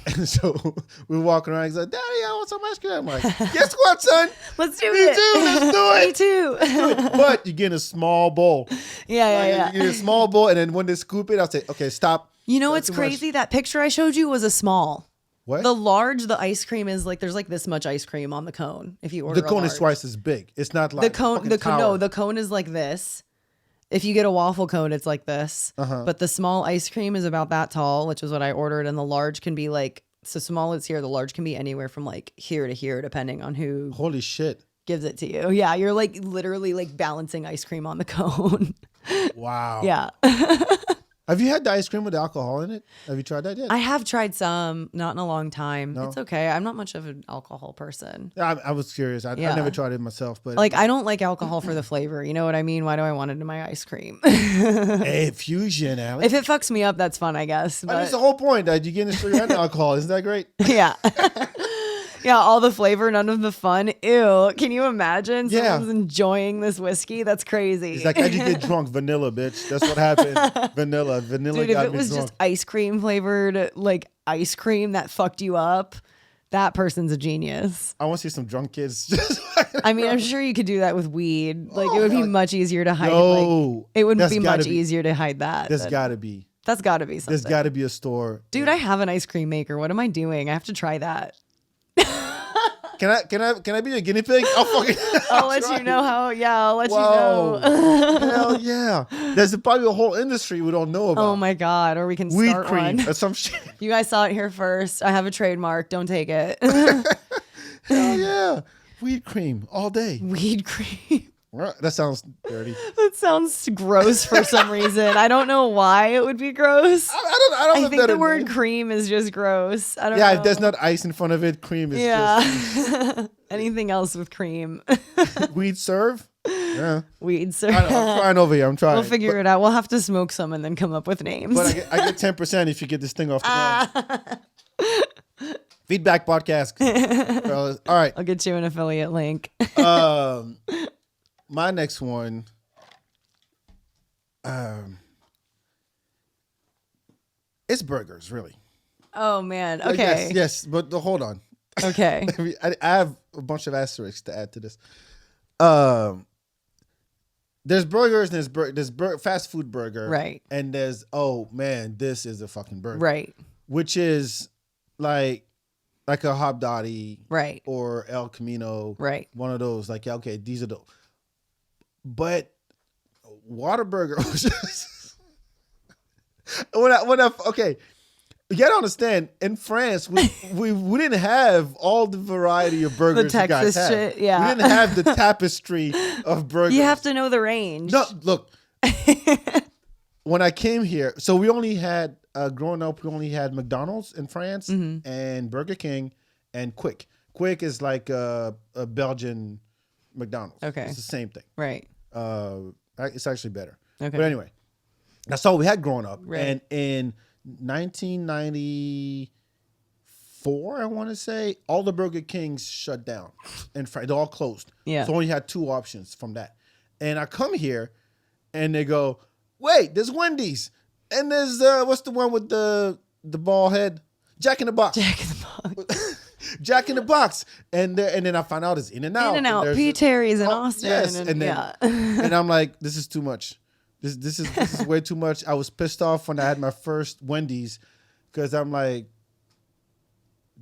and so we're walking around. He's like, "Daddy, I want some ice cream." I'm like, "Guess what, son? Let's do it. Let's do it. Me too. Let's do it." But you get a small bowl. Yeah. You get a small bowl, and then when they scoop it, I'll say, "Okay, stop." You know what's crazy? That picture I showed you was a small. What? The large, the ice cream is like there's like this much ice cream on the cone. If you order the cone is twice as big. It's not like the cone. The cone is like this. If you get a waffle cone, it's like this. But the small ice cream is about that tall, which is what I ordered, and the large can be like so small. It's here. The large can be anywhere from like here to here, depending on who. Holy shit! Gives it to you. Yeah, you're like literally like balancing ice cream on the cone. Wow. Yeah. Have you had the ice cream with alcohol in it? Have you tried that yet? I have tried some, not in a long time. No? It's okay. I'm not much of an alcohol person. I was curious. I never tried it myself, but like I don't like alcohol for the flavor. You know what I mean? Why do I want it in my ice cream? Hey, fusion, Alli. If it fucks me up, that's fun, I guess. But... that's the whole point. That you get in sugar and alcohol. Isn't that great? Yeah. Yeah, all the flavor, none of the fun. Ew. Can you imagine someone's enjoying this whiskey? That's crazy. It's like, how'd you get drunk? Vanilla, bitch. That's what happened. Vanilla Dude, got if it me was drunk. just ice cream flavored, like ice cream that fucked you up, that person's a genius. I want to see some drunk kids. I mean, I'm sure you could do that with weed. Like, it would be much easier to hide. No, it would be much easier to hide that. There's got to be. That's got to be something. There's got to be a store. Dude, I have an ice cream maker. What am I doing? I have to try that. Can I be a guinea pig? I'll let you know how. Yeah, I'll let you Whoa. know. Hell yeah! There's probably a whole industry we don't know about. Oh my god! Or we can weed start cream one. or some shit. You guys saw it here first. I have a trademark. Don't take it. Hell yeah! Weed cream all day. Weed cream. That sounds dirty. That sounds gross for some reason. I don't know why it would be gross. I don't I think the word cream is just gross. I don't know. Yeah, if there's not ice in front of it, cream is just... Anything else with cream. Weed serve? Yeah. Weed serve. I'm trying over here. I'm trying. We'll figure it out. We'll have to smoke some and then come up with names. But I get 10% if you get this thing off the ground. FeedBak Podcast. All right. I'll get you an affiliate link. My next one, it's burgers, really. Oh man, okay. Yes, but hold on. Okay. I have a bunch of asterisks to add to this. There's there's burgers and there's fast food burger. Right. And there's, oh man, this is a fucking burger. Right. Which is like a Hobdoddy. Right. Or El Camino. Right. One of those. Like, yeah, okay, these are the. But Whataburger was just. Okay. You gotta understand, in France, we didn't have all the variety of burgers the Texas you guys shit, have. yeah. We didn't have the tapestry of burgers. You have to know the range. No, look. When I came here, so we only had, growing up, we only had McDonald's in France and Burger King and Quick. Quick is like a Belgian McDonald's. Okay. It's the same thing. Right. It's actually better. Okay. But anyway, that's all we had growing up. Right. And in 1994, I want to say, all the Burger Kings shut down. And they all closed. Yeah. So only had two options from that. And I come here, and they go, wait, there's Wendy's. And there's, what's the one with the ball head? Jack in the Box. Jack in the Box. Jack in the Box. And then I find out it's In-N-Out. In-N-Out. P. Terry's in Austin. Yes. And then, yeah. and I'm like, this is too much. This is way too much. I was pissed off when I had my first Wendy's because I'm like,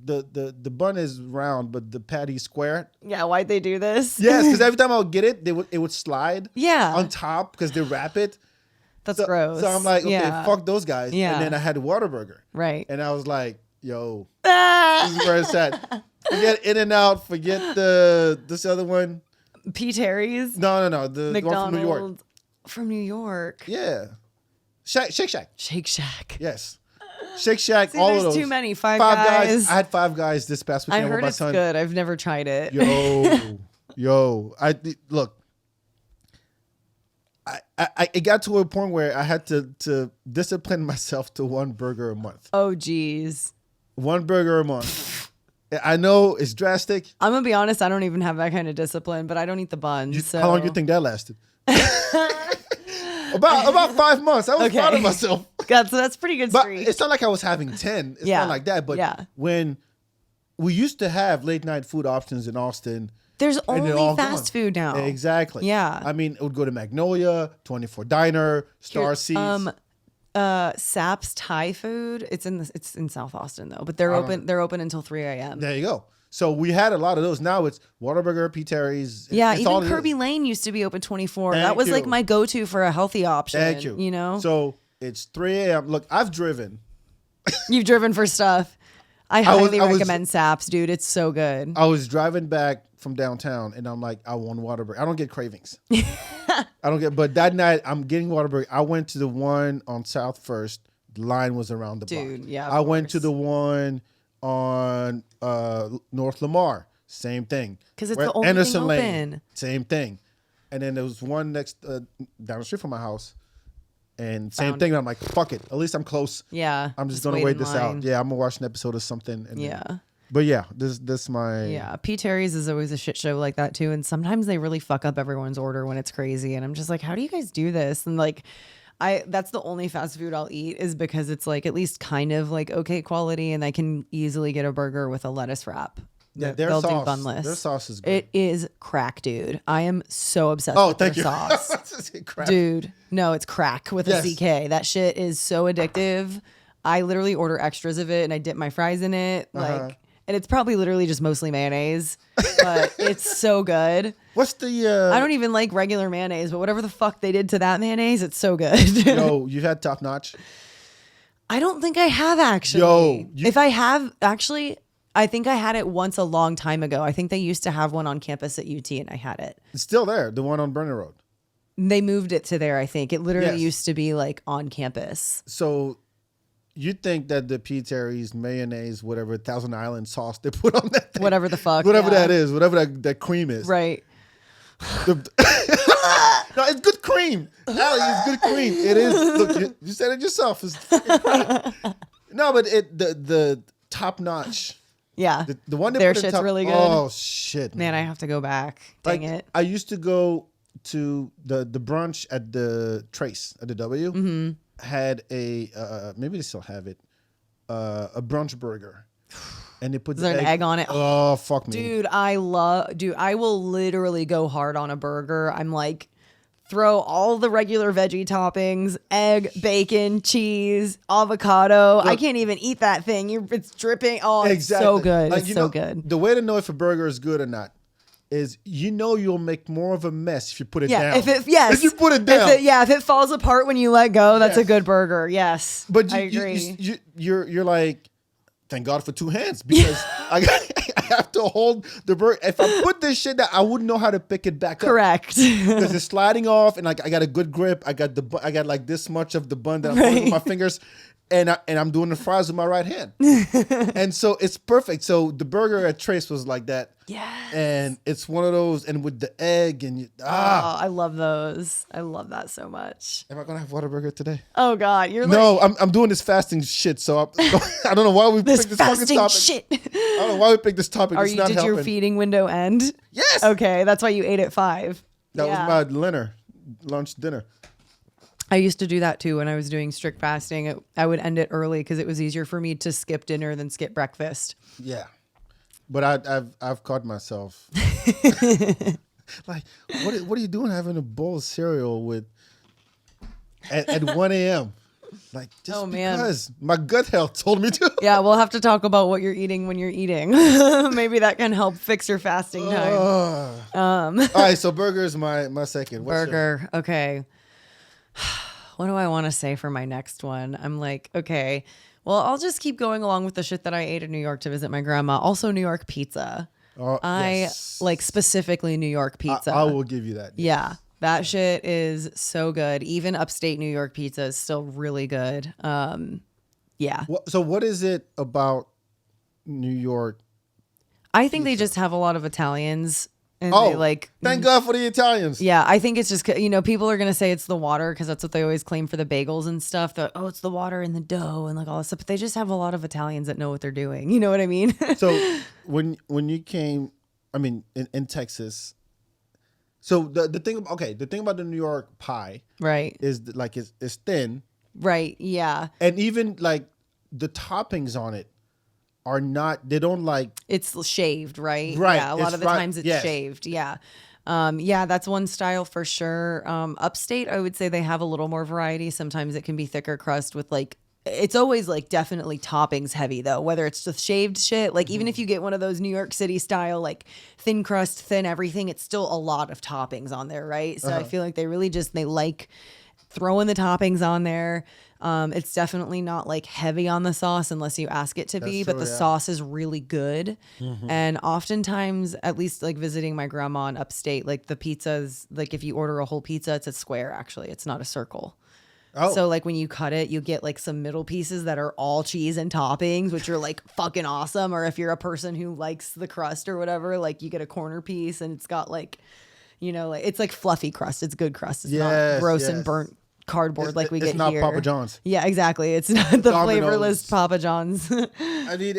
the bun is round, but the patty's square. Yeah, why'd they do this? Yes, because every time I would get it, it would slide Yeah. on top because they wrap it. That's So- gross. So I'm like, okay, Yeah. fuck those guys. Yeah. And then I had a Whataburger. Right. And I was like, yo, this is where it's at. Forget In-N-Out. Forget this other one. P. Terry's. No. The one McDonald's. from New York. From New York. Yeah. Shake Shack. Shake Shack. Yes. Shake Shack, See, all there's of those. too many. Five Guys. I had Five Guys this past I weekend with heard my it's son. good. I've never tried it. Yo. Look. It got to a point where I had to discipline myself to one burger a month. Oh, geez. One burger a month. I know it's drastic. I'm going to be honest. I don't even have that kind of discipline, but I don't eat the buns. So. How long do you think that lasted? About 5 months. I was proud of myself. That's pretty good But streak. it's not like I was having 10. It's not like that. But when we used to have late night food options in Austin. There's and they're only all fast food now. Exactly. Yeah. I mean, it would go to Magnolia, 24 Diner, Star Seeds. Sap's Thai food. It's in South Austin though, but they're open. They're open until 3 a.m. There you go. So we had a lot of those. Now it's Whataburger, P. Terry's. Yeah, it's even Kirby Lane used to be open 24. Thank that was like you. my go-to for a healthy option. Thank you. You know. So it's 3 a.m. Look, I've driven. You've driven for stuff. I highly recommend Sap's, dude. It's so good. I was driving back from downtown, and I'm like, I want Whataburger. I don't get cravings. But that night, I'm getting Whataburger. I went to the one on South First. The line was around the block. Dude, yeah. I went to the one on North Lamar. Same thing. Because it's the only Anderson thing Lane, open. same thing. And then there was one next down the street from my house. And same thing. I'm like, fuck it. At least I'm close. Yeah. I'm just gonna wait this out. Yeah, I'm gonna watch an episode of something. And then, but yeah, this my P. Terry's is always a shit show like that too, and sometimes they really fuck up everyone's order when it's crazy, and I'm just like, how do you guys do this? And like, that's the only fast food I'll eat is because it's like at least kind of like okay quality, and I can easily get a burger with a lettuce wrap. Yeah, They'll do sauce. bunless. Their sauce is good. It is crack, dude. I am so obsessed with thank their you. sauce. Dude, no, it's crack with a CK. That shit is so addictive. I literally order extras of it and I dip my fries in it. Like, and it's probably literally just mostly mayonnaise, but it's so good. What's the I don't even like regular mayonnaise, but whatever the fuck they did to that mayonnaise, it's so good. Yo, you had Top Notch? I don't think I have actually. Yo, if I have actually, I think I had it once a long time ago. I think they used to have one on campus at UT and I had it. It's still there, the one on Burner Road. They moved it to there, I think. It literally Yes. used to be like on campus. So you think that the P. Terry's mayonnaise, whatever, Thousand Island sauce they put on that thing, Whatever the fuck. whatever yeah. that is, whatever that cream is. Right. No, it's good cream. Alli, it's good cream. It is. Look, you said it yourself. It's fucking cream. No, but the Top Notch. Yeah. The one that Their put in shit's top, really good. Oh shit, Man, I have to go back. Dang it. I used to go to the brunch at the Trace at the W. Mm-hmm. Had a maybe they still have it, a brunch burger, and they put Is there an egg on it? Oh fuck me, Dude, I will literally go hard on a burger. I'm like throw all the regular veggie toppings, egg, bacon, cheese, avocado. I can't even eat that thing. It's dripping. Oh, it's so good. Like, it's so good. The way to know if a burger is good or not is you'll make more of a mess if you put it down. If you put it down. If it falls apart when you let go, that's a good burger. Yes. But I agree. You're like, thank God for two hands, because I have to hold the burger. If I put this shit down, I wouldn't know how to pick it back up. Correct. Because it's sliding off, and like I got a good grip. I got like this much of the bun that I'm putting with my fingers, and I'm doing the fries with my right hand. And so it's perfect. So the burger at Trace was like that. Yes. And it's one of those, and with the egg and I love those. I love that so much. Am I gonna have Whataburger today? Oh God, no. I'm doing this fasting shit. So I don't know why we picked this fucking topic. Shit. I don't know why we picked this topic. Did your feeding window end? Yes. Okay, that's why you ate at 5. That was my lunch, dinner. I used to do that too when I was doing strict fasting. I would end it early because it was easier for me to skip dinner than skip breakfast. Yeah. But I've caught myself like, what are you doing having a bowl of cereal with at 1 a.m.? Like, just because my gut health told me to. Yeah, we'll have to talk about what you're eating when you're eating. Maybe that can help fix your fasting time. All right, so burger is my second. Burger. Okay. What do I want to say for my next one? I'm like, okay. Well, I'll just keep going along with the shit that I ate in New York to visit my grandma. Also, New York pizza. I like specifically New York pizza. I will give you that. Yeah, that shit is so good. Even upstate New York pizza is still really good. Yeah. So what is it about New York? I think they just have a lot of Italians. And thank God for the Italians. Yeah, I think it's just, people are going to say it's the water because that's what they always claim for the bagels and stuff. It's the water and the dough and like all that stuff. But they just have a lot of Italians that know what they're doing. You know what I mean? So when you came, I mean, in Texas, so the thing about the New York pie, right, is like it's thin, right? Yeah, and even like the toppings on it are not, they don't like, it's shaved, right? Right. Yeah, a lot of the times it's shaved. Yeah. Yeah, that's one style for sure. Upstate, I would say they have a little more variety. Sometimes it can be thicker crust with like, it's always like definitely toppings heavy though, whether it's the shaved shit, like even if you get one of those New York City style, like thin crust, thin everything, it's still a lot of toppings on there. Right. So I feel like they really they like throwing the toppings on there. It's definitely not like heavy on the sauce unless you ask it to be, but the sauce is really good. And oftentimes, at least like visiting my grandma in upstate, like the pizzas, like if you order a whole pizza, it's a square actually. It's not a circle. Oh. So like when you cut it, you get like some middle pieces that are all cheese and toppings, which are like fucking awesome. Or if you're a person who likes the crust or whatever, like you get a corner piece and it's got like, like it's like fluffy crust. It's good crust. It's not gross and burnt cardboard like we get here. It's not Papa John's. Yeah, exactly. It's not the Domino's. Flavorless Papa John's. I mean,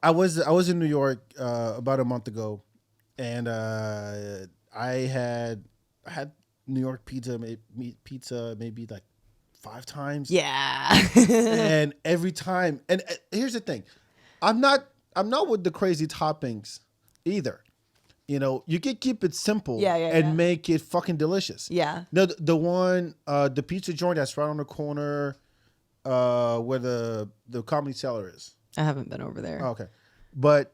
I was in New York about a month ago, and I had New York pizza maybe like 5 times. Yeah. And every time, and here's the thing, I'm not with the crazy toppings either. You can keep it simple and make it fucking delicious. Yeah. No, the one, the pizza joint that's right on the corner where the Comedy Cellar is. I haven't been over there. Oh, okay. But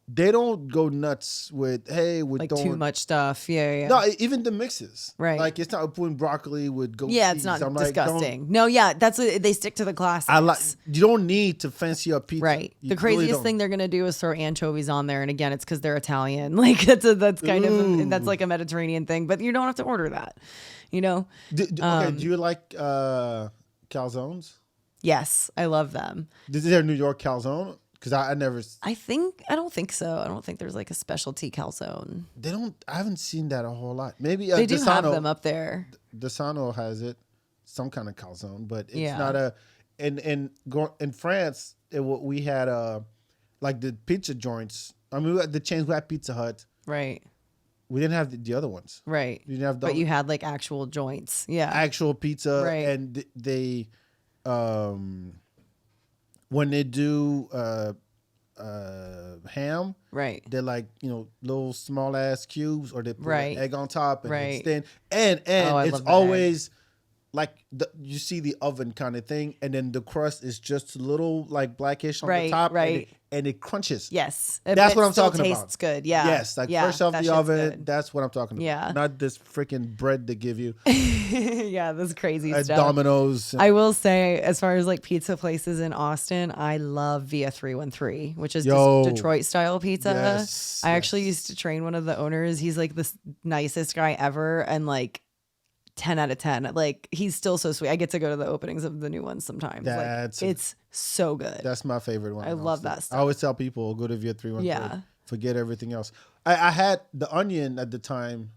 they don't go nuts with like too much stuff. Yeah. No, even the mixes. Right. Like it's not putting broccoli with goat cheese. Yeah, it's not disgusting. No, yeah, that's what they stick to the classics. You don't need to fancy up pizza. Right. The craziest thing they're gonna do is throw anchovies on there, and again, it's because they're Italian. Like that's kind of that's like a Mediterranean thing, but you don't have to order that. Okay. Do you like calzones? Yes, I love them. Is there a New York calzone? Because I never. I don't think so. I don't think there's like a specialty calzone. They don't. I haven't seen that a whole lot. Maybe they do have them up there. Desano has it, some kind of calzone, but it's not a. In France, we had like the pizza joints. I mean, we had the chains. We had Pizza Hut. Right. We didn't have the other ones. Right. We didn't have. But you had like actual joints. Yeah. Actual pizza. Right. And they when they do ham. Right. They're like, little small ass cubes, or they put Right. an egg on top and Right. it's thin. And I it's love that always like you see the oven kind of thing, and then the crust is just a little like blackish on the Right, top, right. and it crunches. Yes. That's It what I'm still talking about. tastes good. Yeah. Yes, like yeah, fresh off that the shit's oven. good. That's what I'm talking about. Yeah. Not this freaking bread they give you Yeah, this crazy at stuff. Domino's. I will say, as far as like pizza places in Austin, I love Via 313, which is Detroit style pizza. Yes, I actually used to train one of the owners. He's like the nicest guy ever, and like 10 out of 10. Like, he's still so sweet. I get to go to the openings of the new ones sometimes. It's so good. That's my favorite one. I love that stuff. I always tell people, go to Via 313. Yeah. Forget everything else. I had the onion at the time.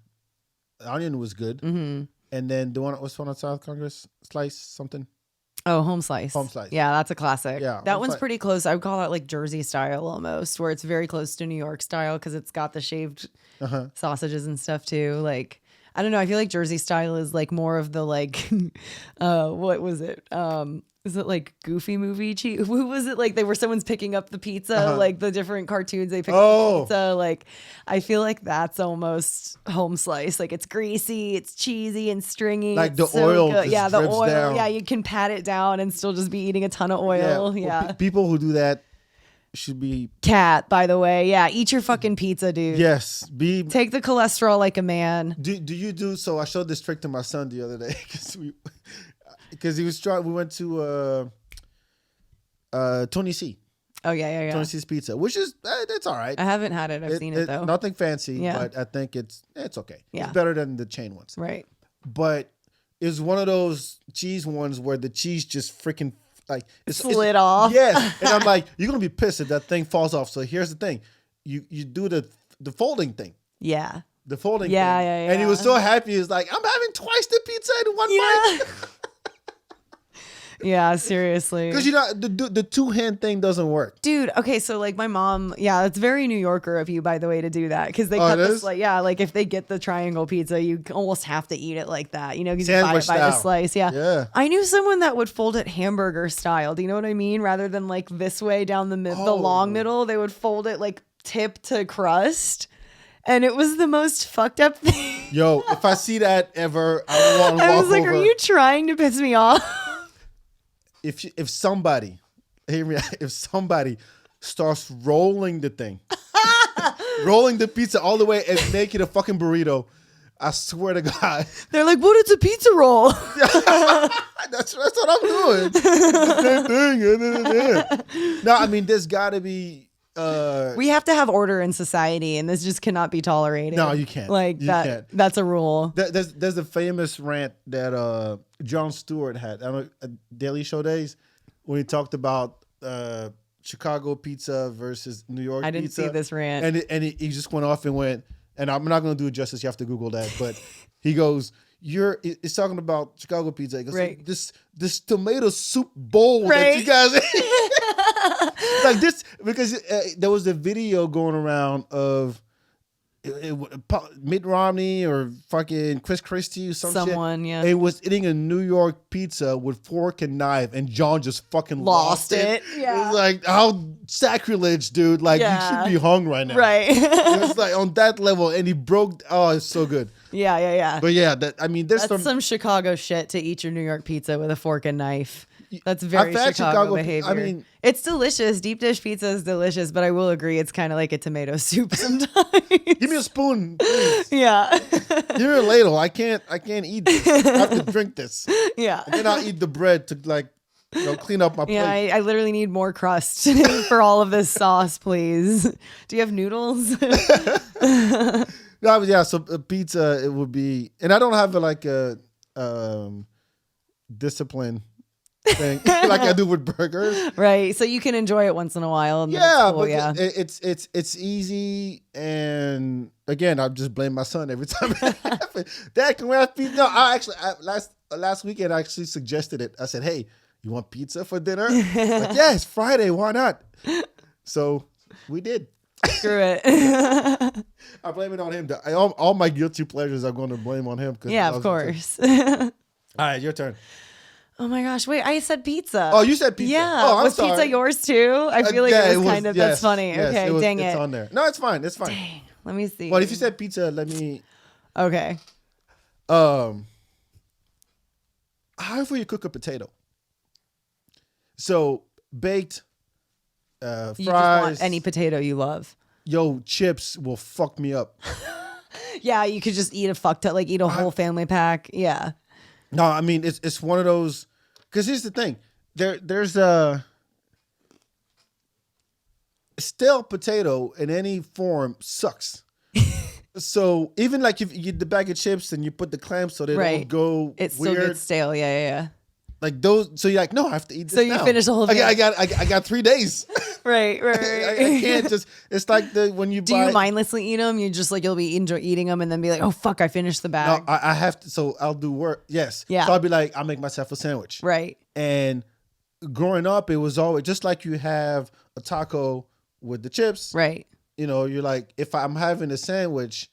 The onion was good. Mm-hmm. And then the one on South Congress, slice something. Oh, home slice. Home slice. Yeah, that's a classic. Yeah, that home one's slice. pretty close. I would call that like Jersey style almost, where it's very close to New York style because it's got the shaved sausages and stuff too. Like, I don't know. I feel like Jersey style is like more of the like, what was it? Is it like Goofy movie? Who was it? Like they were someone's picking up the pizza, like the different cartoons they pick up the pizza. Like I feel like that's almost home slice. Like it's greasy, it's cheesy and stringy. Like it's the so oil good. just Yeah, the drips oil. down. Yeah, you can pat it down and still just be eating a ton of oil. Yeah. Well, people who do that should be. Cat, by the way. Yeah, eat your fucking pizza, dude. Yes. Take the cholesterol like a man. Do you do so? I showed this trick to my son the other day because he was trying. We went to Tony C. Oh yeah. Tony C's Pizza, which is it's all right. I haven't had it. I've seen it though. Nothing fancy, Yeah. but I think it's okay. Yeah. It's better than the chain ones. Right. But it's one of those cheese ones where the cheese just freaking like Slid off. Yes, and I'm like, you're gonna be pissed if that thing falls off. So here's the thing, you do the folding thing. Yeah. The folding thing. Yeah. And he was so happy. He was like, I'm having twice the pizza in one Yeah. bite. Yeah, seriously. Because the two-hand thing doesn't work. Dude, okay, so like my mom, it's very New Yorker of you, by the way, to do that. Because they Oh, cut it this, is? like if they get the triangle pizza, you almost have to eat it like that, because you buy Sandwich it by the style. slice. Yeah. Yeah. I knew someone that would fold it hamburger style. Do you know what I mean? Rather than like this way down the the long middle, they would fold it like tip to crust. And it was the most fucked up thing. Yo, if I see that ever, I want to walk I was like, over. are you trying to piss me off? If somebody, hear me out, if somebody starts rolling the thing, rolling the pizza all the way and make it a fucking burrito, I swear to God. They're like, what is a pizza roll? That's what I'm doing. It's the same thing. No, I mean, there's got to be. We have to have order in society, and this just cannot be tolerated. No, you can't. Like You that. can't. That's a rule. There's a famous rant that Jon Stewart had on Daily Show days when he talked about Chicago pizza versus New York pizza. I didn't see this rant. And he just went off and went, and I'm not going to do it justice. You have to Google that. But he goes, it's talking about Chicago pizza. He goes, Right. this tomato soup bowl that Right. you guys like this, because there was a video going around of Mitt Romney or fucking Chris Christie or someone, yeah. It was eating a New York pizza with fork and knife, and John just fucking lost it. Yeah. It was like, how sacrilege, dude. Like, Yeah. you should be hung right now. Right. It was like on that level, and he broke. Oh, it's so good. Yeah. But yeah, there's That's some Chicago shit to eat your New York pizza with a fork and knife. That's very I've had Chicago Chicago- behavior. I mean- it's delicious. Deep dish pizza is delicious, but I will agree it's kind of like a tomato soup sometimes. Give me a spoon, please. Yeah. Give me a ladle. I can't eat this. I have to drink this. Yeah. And then I'll eat the bread to clean up my plate. Yeah, I literally need more crust for all of this sauce, please. Do you have noodles? No, but yeah, so pizza, it would be, and I don't have a discipline thing like I do with burgers. Right. So you can enjoy it once in a while. And then Yeah, it's cool, but yeah. it's easy, and again, I just blame my son every time it happens. Dad, can we have pizza? No, last weekend I actually suggested it. I said, "Hey, you want pizza for dinner?" Like, yeah, it's Friday. Why not? So we did. Screw it. I blame it on him. All my guilty pleasures I'm going to blame on him. Yeah, of course. All right, your turn. Oh my gosh! Wait, I said pizza. Oh, you said pizza. Yeah. Oh, I'm was sorry. pizza yours too? I feel like Yeah, it was kind of. yes, That's funny. yes, Okay, dang it. It's on there. No, it's fine. It's fine. Dang. Let me see. Well, if you said pizza, let me. Okay. However you cook a potato. So baked, fries. You just want any potato you love. Yo, chips will fuck me up. Yeah, you could just eat eat a whole family pack. Yeah. No, I mean it's one of those. Because here's the thing, there's a stale potato in any form sucks. So even like if you get the bag of chips and you put the clamps so they don't go it still weird. gets stale. Yeah. Like those, so you're like, no, I have to eat this. So you now. finish the whole thing. I got 3 days. Right. I can't just. It's like when you Do buy. you mindlessly eat them? You just like you'll be enjoy eating them and then be like, oh fuck, I finished the bag. No, I have to. So I'll do work. Yes. Yeah. So I'll be like, I'll make myself a sandwich. Right. And growing up, it was always just like you have a taco with the chips. Right. You know, you're like, if I'm having a sandwich,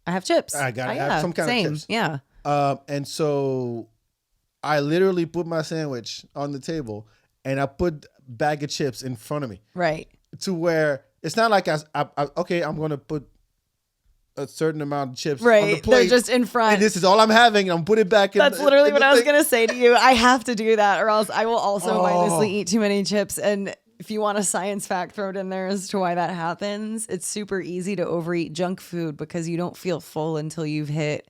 I have chips. I gotta have some kind of chips. Yeah. And so I literally put my sandwich on the table and I put a bag of chips in front of me. Right. To where it's not like okay, I'm going to put a certain amount of chips right. on the plate. They're just in front. And this is all I'm having. I'm putting it back in. That's literally in what the I was thing. going to say to you. I have to do that or else I will also mindlessly eat too many chips. And if you want a science fact, throw it in there as to why that happens. It's super easy to overeat junk food because you don't feel full until you've hit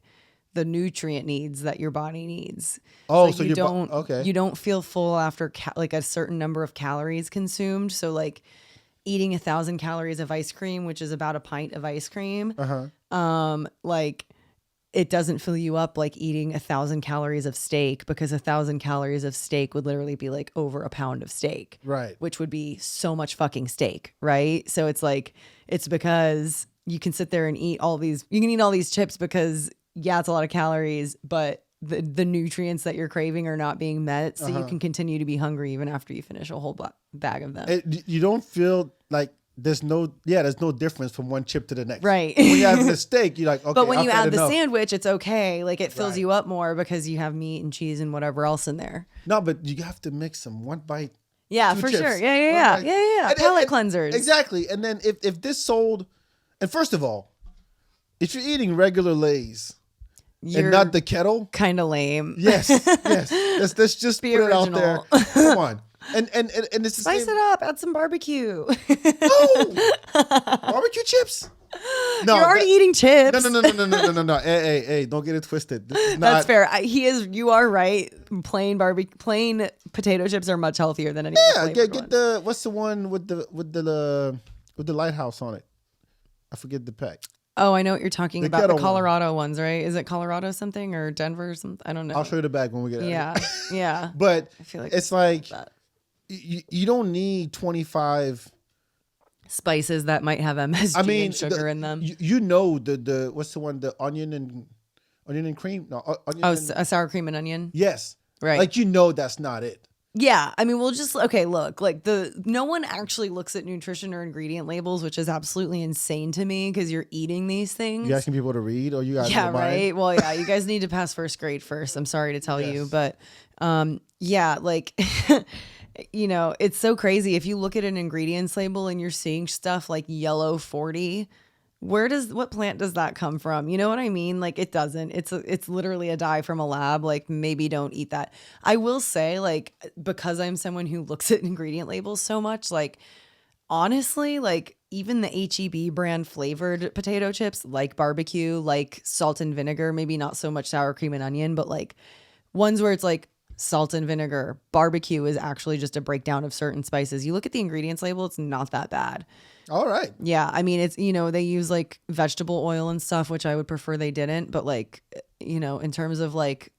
the nutrient needs that your body needs. Oh, like so you don't okay. You don't feel full after like a certain number of calories consumed. So like eating 1,000 calories of ice cream, which is about a pint of ice cream, like it doesn't fill you up like eating 1,000 calories of steak, because 1,000 calories of steak would literally be like over a pound of steak, Right. which would be so much fucking steak, right? So it's like, it's because you can sit there and eat all these chips because yeah, it's a lot of calories, but the nutrients that you're craving are not being met. So you can continue to be hungry even after you finish a whole bag of them. You don't feel like there's no difference from one chip to the next. Right. When you have the steak, you're like, okay, but when I've you had add the enough. sandwich, it's okay. Like it fills Right. you up more because you have meat and cheese and whatever else in there. No, but you have to mix them one bite. Yeah, two for chips. sure. Yeah. One bite. Palate cleansers. Exactly. And then if this sold, and first of all, if you're eating regular Lay's You're and not the kettle, kind of lame. yes. Let's just Be put it out original. there. Come on. And it's the Spice same. it up. Add some barbecue. No! Barbecue chips. No, You're already eating chips. No. Hey, don't get it twisted. This is not, That's fair. You are right. Plain potato chips are much healthier than any. Yeah, get the what's the one with the lighthouse on it? I forget the pack. Oh, I know what you're talking The about. The kettle one. Colorado ones, right? Is it Colorado something or Denver or something? I don't know. I'll show you the bag when we get out. Yeah, yeah. But I feel like it's like that. you don't need 25 Spices that might have MSG and sugar in them. You know the what's the one, the onion and cream? No, onion. Oh, and, a sour cream and onion. yes, Right. Like that's not it. Yeah, I mean, look, like no one actually looks at nutrition or ingredient labels, which is absolutely insane to me because you're eating these things. You asking people to read, or you guys? Yeah, right. Well, yeah, you guys need to pass first grade first. I'm sorry to tell you, but yeah, like it's so crazy. If you look at an ingredients label and you're seeing stuff like yellow 40, what plant does that come from? You know what I mean? Like it doesn't. It's literally a dye from a lab. Like maybe don't eat that. I will say, like, because I'm someone who looks at ingredient labels so much, like honestly, like even the HEB brand flavored potato chips, like barbecue, like salt and vinegar, maybe not so much sour cream and onion, but like ones where it's like salt and vinegar, barbecue is actually just a breakdown of certain spices. You look at the ingredients label, it's not that bad. All right. Yeah, I mean, it's, they use like vegetable oil and stuff, which I would prefer they didn't, but like, in terms of like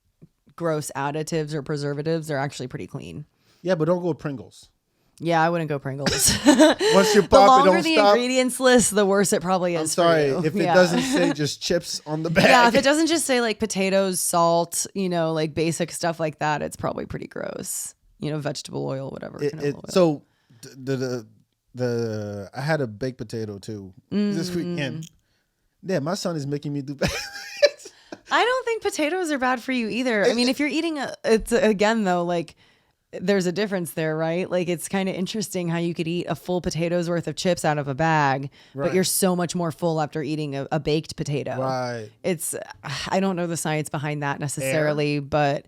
gross additives or preservatives, they're actually pretty clean. Yeah, but don't go with Pringles. Yeah, I wouldn't go Pringles. Once you The pop it, longer don't the stop. ingredients list, the worse it probably is. I'm sorry for you. if it Yeah. doesn't say just chips on the bag. Yeah, if it doesn't just say like potatoes, salt, like basic stuff like that, it's probably pretty gross. Vegetable oil, whatever. Canola oil. So I had a baked potato too this weekend. Yeah, my son is making me do I don't think potatoes are bad for you either. I mean, if you're eating it's again though, like there's a difference there, right? Like it's kind of interesting how you could eat a full potato's worth of chips out of a bag, but you're so much more full after eating a baked potato. Right. I don't know the science behind that necessarily, but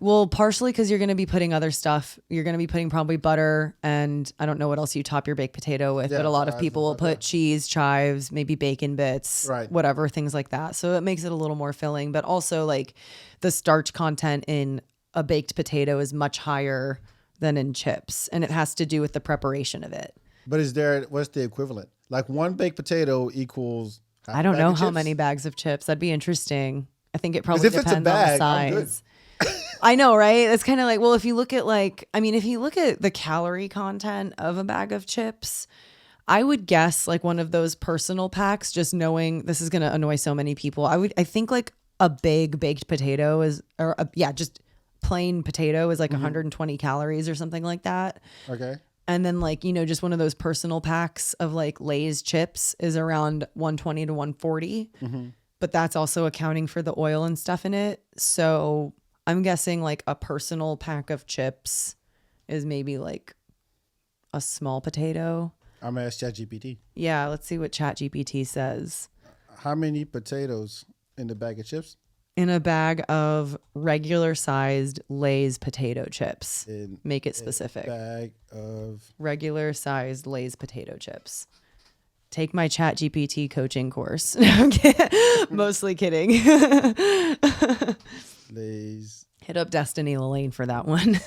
well, partially because you're going to be putting other stuff. You're going to be putting probably butter, and I don't know what else you top your baked potato with, but a lot of people will put cheese, chives, maybe bacon bits, whatever, things like that. So it makes it a little more filling, but also like the starch content in a baked potato is much higher than in chips, and it has to do with the preparation of it. But what's the equivalent? Like one baked potato equals I don't know how many bags of chips. That'd be interesting. I think it probably depends on the size. I know, right? It's kind of like, well, if you look at the calorie content of a bag of chips, I would guess like one of those personal packs, just knowing this is going to annoy so many people. I think like a big baked potato just plain potato is like 120 calories or something like that. Okay. And then like, just one of those personal packs of like Lay's chips is around 120 to 140. But that's also accounting for the oil and stuff in it. So I'm guessing like a personal pack of chips is maybe like a small potato. I'm going to ask ChatGPT. Yeah, let's see what ChatGPT says. How many potatoes in the bag of chips? In a bag of regular sized Lay's potato chips. Make it specific. Bag of regular sized Lay's potato chips. Take my ChatGPT coaching course. Mostly kidding. Lay's. Hit up Destiny Lane for that one.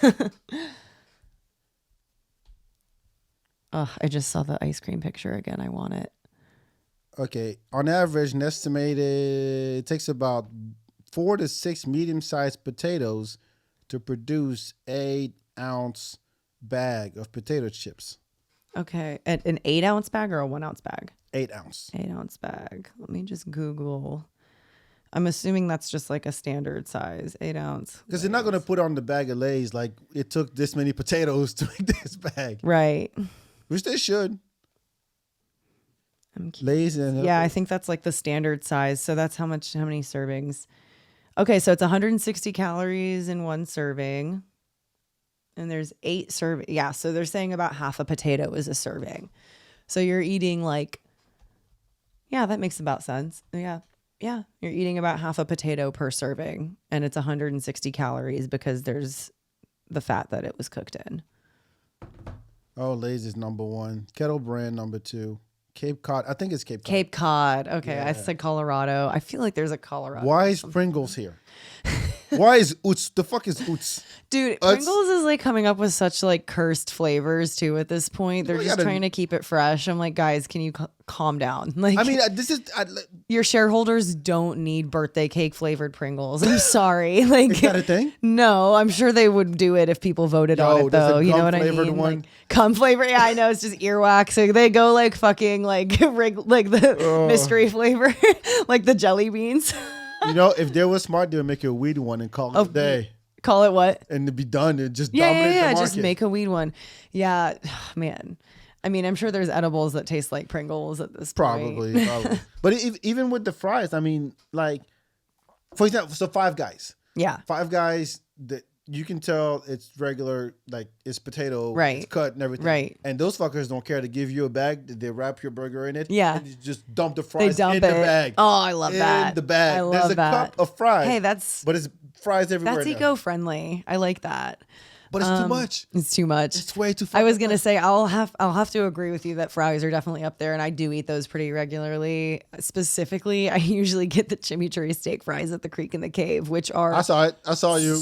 I just saw the ice cream picture again. I want it. Okay. On average, an estimated, it takes about 4 to 6 medium-sized potatoes to produce 8-ounce bag of potato chips. Okay. An 8-ounce bag or a 1-ounce bag? 8-ounce. 8-ounce bag. Let me just Google. I'm assuming that's just like a standard size, 8-ounce. Because they're not going to put on the bag of Lay's like it took this many potatoes to make this bag. Right. Which they should. Lay's and I think that's like the standard size. So that's how many servings. Okay, so it's 160 calories in one serving. And there's 8 servings. Yeah, so they're saying about half a potato is a serving. So you're eating like, that makes about sense. Yeah, you're eating about half a potato per serving. And it's 160 calories because there's the fat that it was cooked in. Oh, Lay's is number 1. Kettle Brand number 2. Cape Cod. I think it's Cape Cod. Cape Cod. Okay, I said Colorado. I feel like there's a Colorado. Why is Pringles here? Why is Oots? The fuck is Oots? Dude, Pringles is like coming up with such like cursed flavors too at this point. They're just trying to keep it fresh. I'm like, guys, can you calm down? Like, I mean, your shareholders don't need birthday cake flavored Pringles. I'm sorry. Like, is that a thing? No, I'm sure they would do it if people voted on it though. You know what I mean? One? Like, cum flavor. Yeah, I know. It's just earwax. So they go like fucking like the mystery flavor, like the jelly beans. If they were smart, they would make a weed one and call it a day. Call it what? And it'd be done. It'd just dominate the market. Just make a weed one. Yeah, man. I mean, I'm sure there's edibles that taste like Pringles at this point. Probably. But even with the fries, I mean, like, for example, so Five Guys. Yeah. Five Guys, that you can tell it's regular, like it's potato, it's cut and everything. Right. And those fuckers don't care to give you a bag. They wrap your burger in it. Yeah. And you just dump the fries in the bag. Oh, I love that. In the bag. I love There's a cup of fries. Hey, but it's fries everywhere. That's eco-friendly. I like that. But it's too much. It's too much. It's way too. I was gonna say I'll have to agree with you that fries are definitely up there, and I do eat those pretty regularly. Specifically, I usually get the chimichurri steak fries at the Creek and the Cave, which are I saw it. I saw you.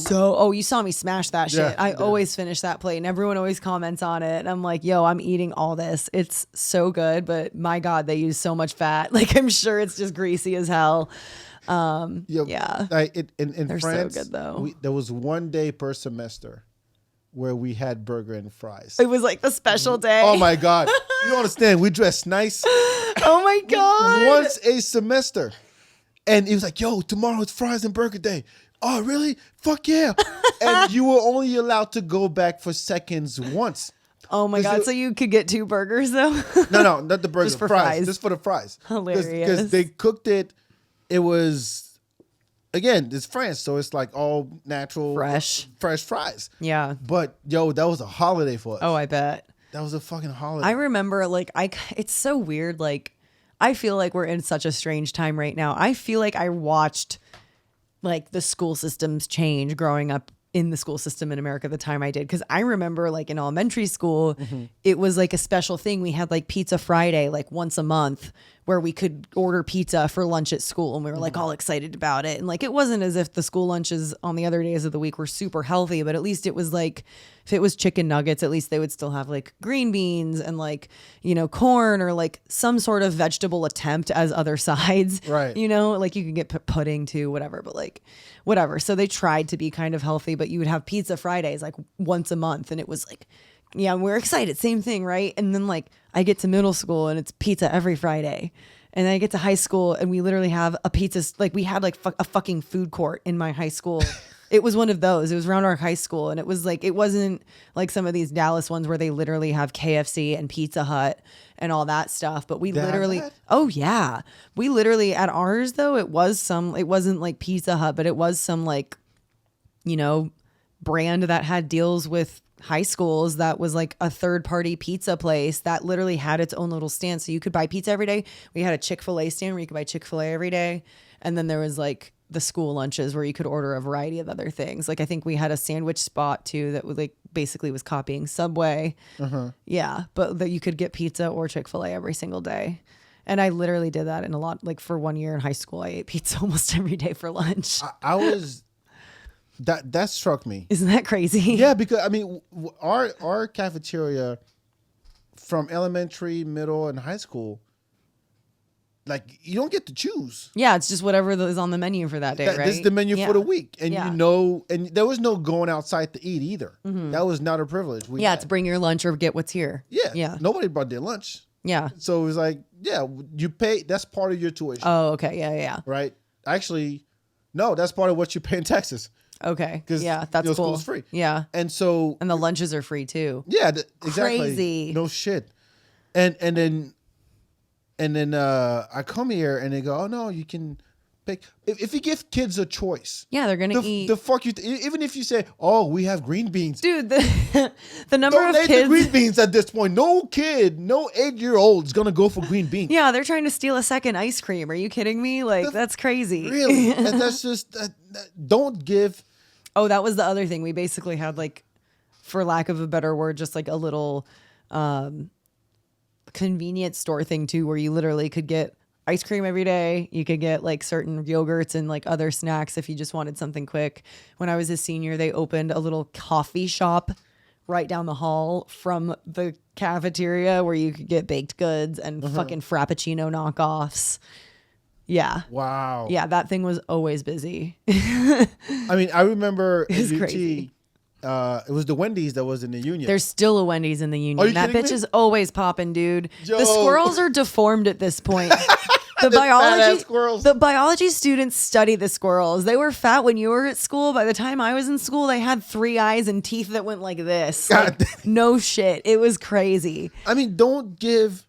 You saw me smash that shit. I always finish that plate, and everyone always comments on it. And I'm like, yo, I'm eating all this. It's so good, but my God, they use so much fat. Like I'm sure it's just greasy as hell. Yeah. In They're France, so good though. There was one day per semester where we had burger and fries. It was like the special day. Oh my God. You don't understand. We dressed nice. Oh my God. Once a semester. And it was like, yo, tomorrow it's fries and burger day. Oh, really? Fuck yeah. And you were only allowed to go back for seconds once. Oh my God. So you could get 2 burgers though? No, not the burger. Just for fries. Just for the fries. Hilarious. Because they cooked it it was, again, it's France, so it's like all natural, Fresh fries. Yeah. But yo, that was a holiday for us. Oh, I bet. That was a fucking holiday. I remember, like, it's so weird. Like, I feel like we're in such a strange time right now. I feel like I watched, like, the school systems change growing up in the school system in America the time I did. Because I remember, like, in elementary school, it was like a special thing. We had like Pizza Friday, like once a month, where we could order pizza for lunch at school, and we were like all excited about it. And like, it wasn't as if the school lunches on the other days of the week were super healthy, but at least it was like, if it was chicken nuggets, at least they would still have like green beans and like, you know, corn or like some sort of vegetable attempt as other sides. Right. You know, like you could get pudding too, whatever, but like whatever. So they tried to be kind of healthy, but you would have Pizza Fridays like once a month, and it was like, yeah, we're excited. Same thing, right? And then like I get to middle school and it's pizza every Friday. And then I get to high school and we literally have a pizza, like we had like a fucking food court in my high school. It was one of those. It was around our high school, and it was like, it wasn't like some of these Dallas ones where they literally have KFC and Pizza Hut and all that stuff. But we literally, oh yeah, we literally at ours though, it wasn't like Pizza Hut, but it was some like, you know, brand that had deals with high schools that was like a third party pizza place that literally had its own little stand. So you could buy pizza every day. We had a Chick-fil-A stand where you could buy Chick-fil-A every day. And then there was like the school lunches where you could order a variety of other things. Like I think we had a sandwich spot too that was like basically was copying Subway. Yeah. But that you could get pizza or Chick-fil-A every single day. And I literally did that in a lot, like for 1 year in high school, I ate pizza almost every day for lunch. I was... That struck me. Isn't that crazy? Yeah, because I mean, our cafeteria from elementary, middle, and high school, like you don't get to choose. Yeah, it's just whatever is on the menu for that day, right? This is the menu for the week, and Yeah. you know, and there was no going outside to eat either. That was not a privilege. It's bring your lunch or get what's here. Yeah. Nobody brought their lunch. Yeah. So it was like, yeah, you pay. That's part of your tuition. Oh, okay. Yeah. Right. Actually, no, that's part of what you pay in Texas. Okay. Because Yeah, that's cool. school's free. Yeah. And so And the lunches are free too. yeah, exactly. Crazy. No shit. And then I come here and they go, oh no, you can pick. If you give kids a choice, Yeah, they're gonna eat. the fuck you. Even if you say, oh, we have green beans. Dude, the number of Donate kids. the green beans at this point. No kid, no 8-year-old is gonna go for green beans. Yeah, they're trying to steal a second ice cream. Are you kidding me? Like that's crazy. Really? And that's just don't give. Oh, that was the other thing. We basically had like, for lack of a better word, just like a little convenience store thing too, where you literally could get ice cream every day. You could get like certain yogurts and like other snacks if you just wanted something quick. When I was a senior, they opened a little coffee shop right down the hall from the cafeteria where you could get baked goods and fucking Frappuccino knockoffs. Yeah. Wow. Yeah, that thing was always busy. I mean, I remember It's at UT, crazy. It was the Wendy's that was in the Union. There's still a Wendy's in the Union. Are you That kidding bitch me? is always popping, dude. Yo. The squirrels are deformed at this point. The fat-ass squirrels. the biology students study the squirrels. They were fat when you were at school. By the time I was in school, they had 3 eyes and teeth that went like this. God Like, no shit. It was crazy. I mean, don't give.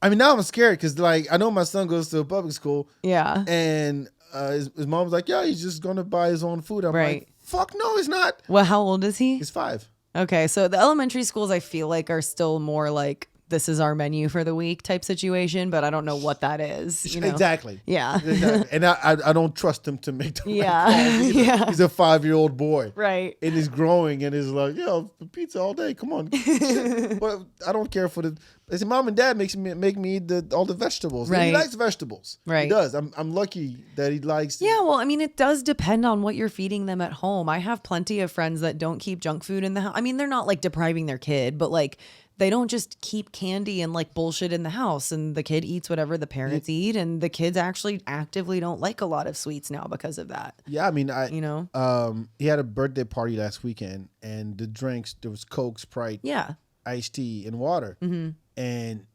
I mean, now I'm scared because, like, I know my son goes to a public school, Yeah. and his mom's like, "Yeah, he's just gonna buy his own food." I'm Right. like, "Fuck no, he's not. Well, how old is he? He's 5." Okay, so the elementary schools I feel like are still more like this is our menu for the week type situation, but I don't know what that is. You know? Exactly. Yeah. Exactly. And I don't trust him to make the Yeah. right calls either. Yeah. He's a 5-year-old boy. Right. And he's growing and he's like, yo, pizza all day. Come on. Shit. But I don't care for the. I said, Mom and Dad make me eat all the vegetables. And Right. he likes vegetables. Right. He does. I'm lucky that he likes. Yeah, well, I mean, it does depend on what you're feeding them at home. I have plenty of friends that don't keep junk food in the house. I mean, they're not like depriving their kid, but like they don't just keep candy and like bullshit in the house, and the kid eats whatever the parents eat, and the kids actually actively don't like a lot of sweets now because of that. Yeah, I mean, You know? he had a birthday party last weekend, and the drinks, there was Coke, Sprite, Yeah. iced tea, and water. Mm-hmm. And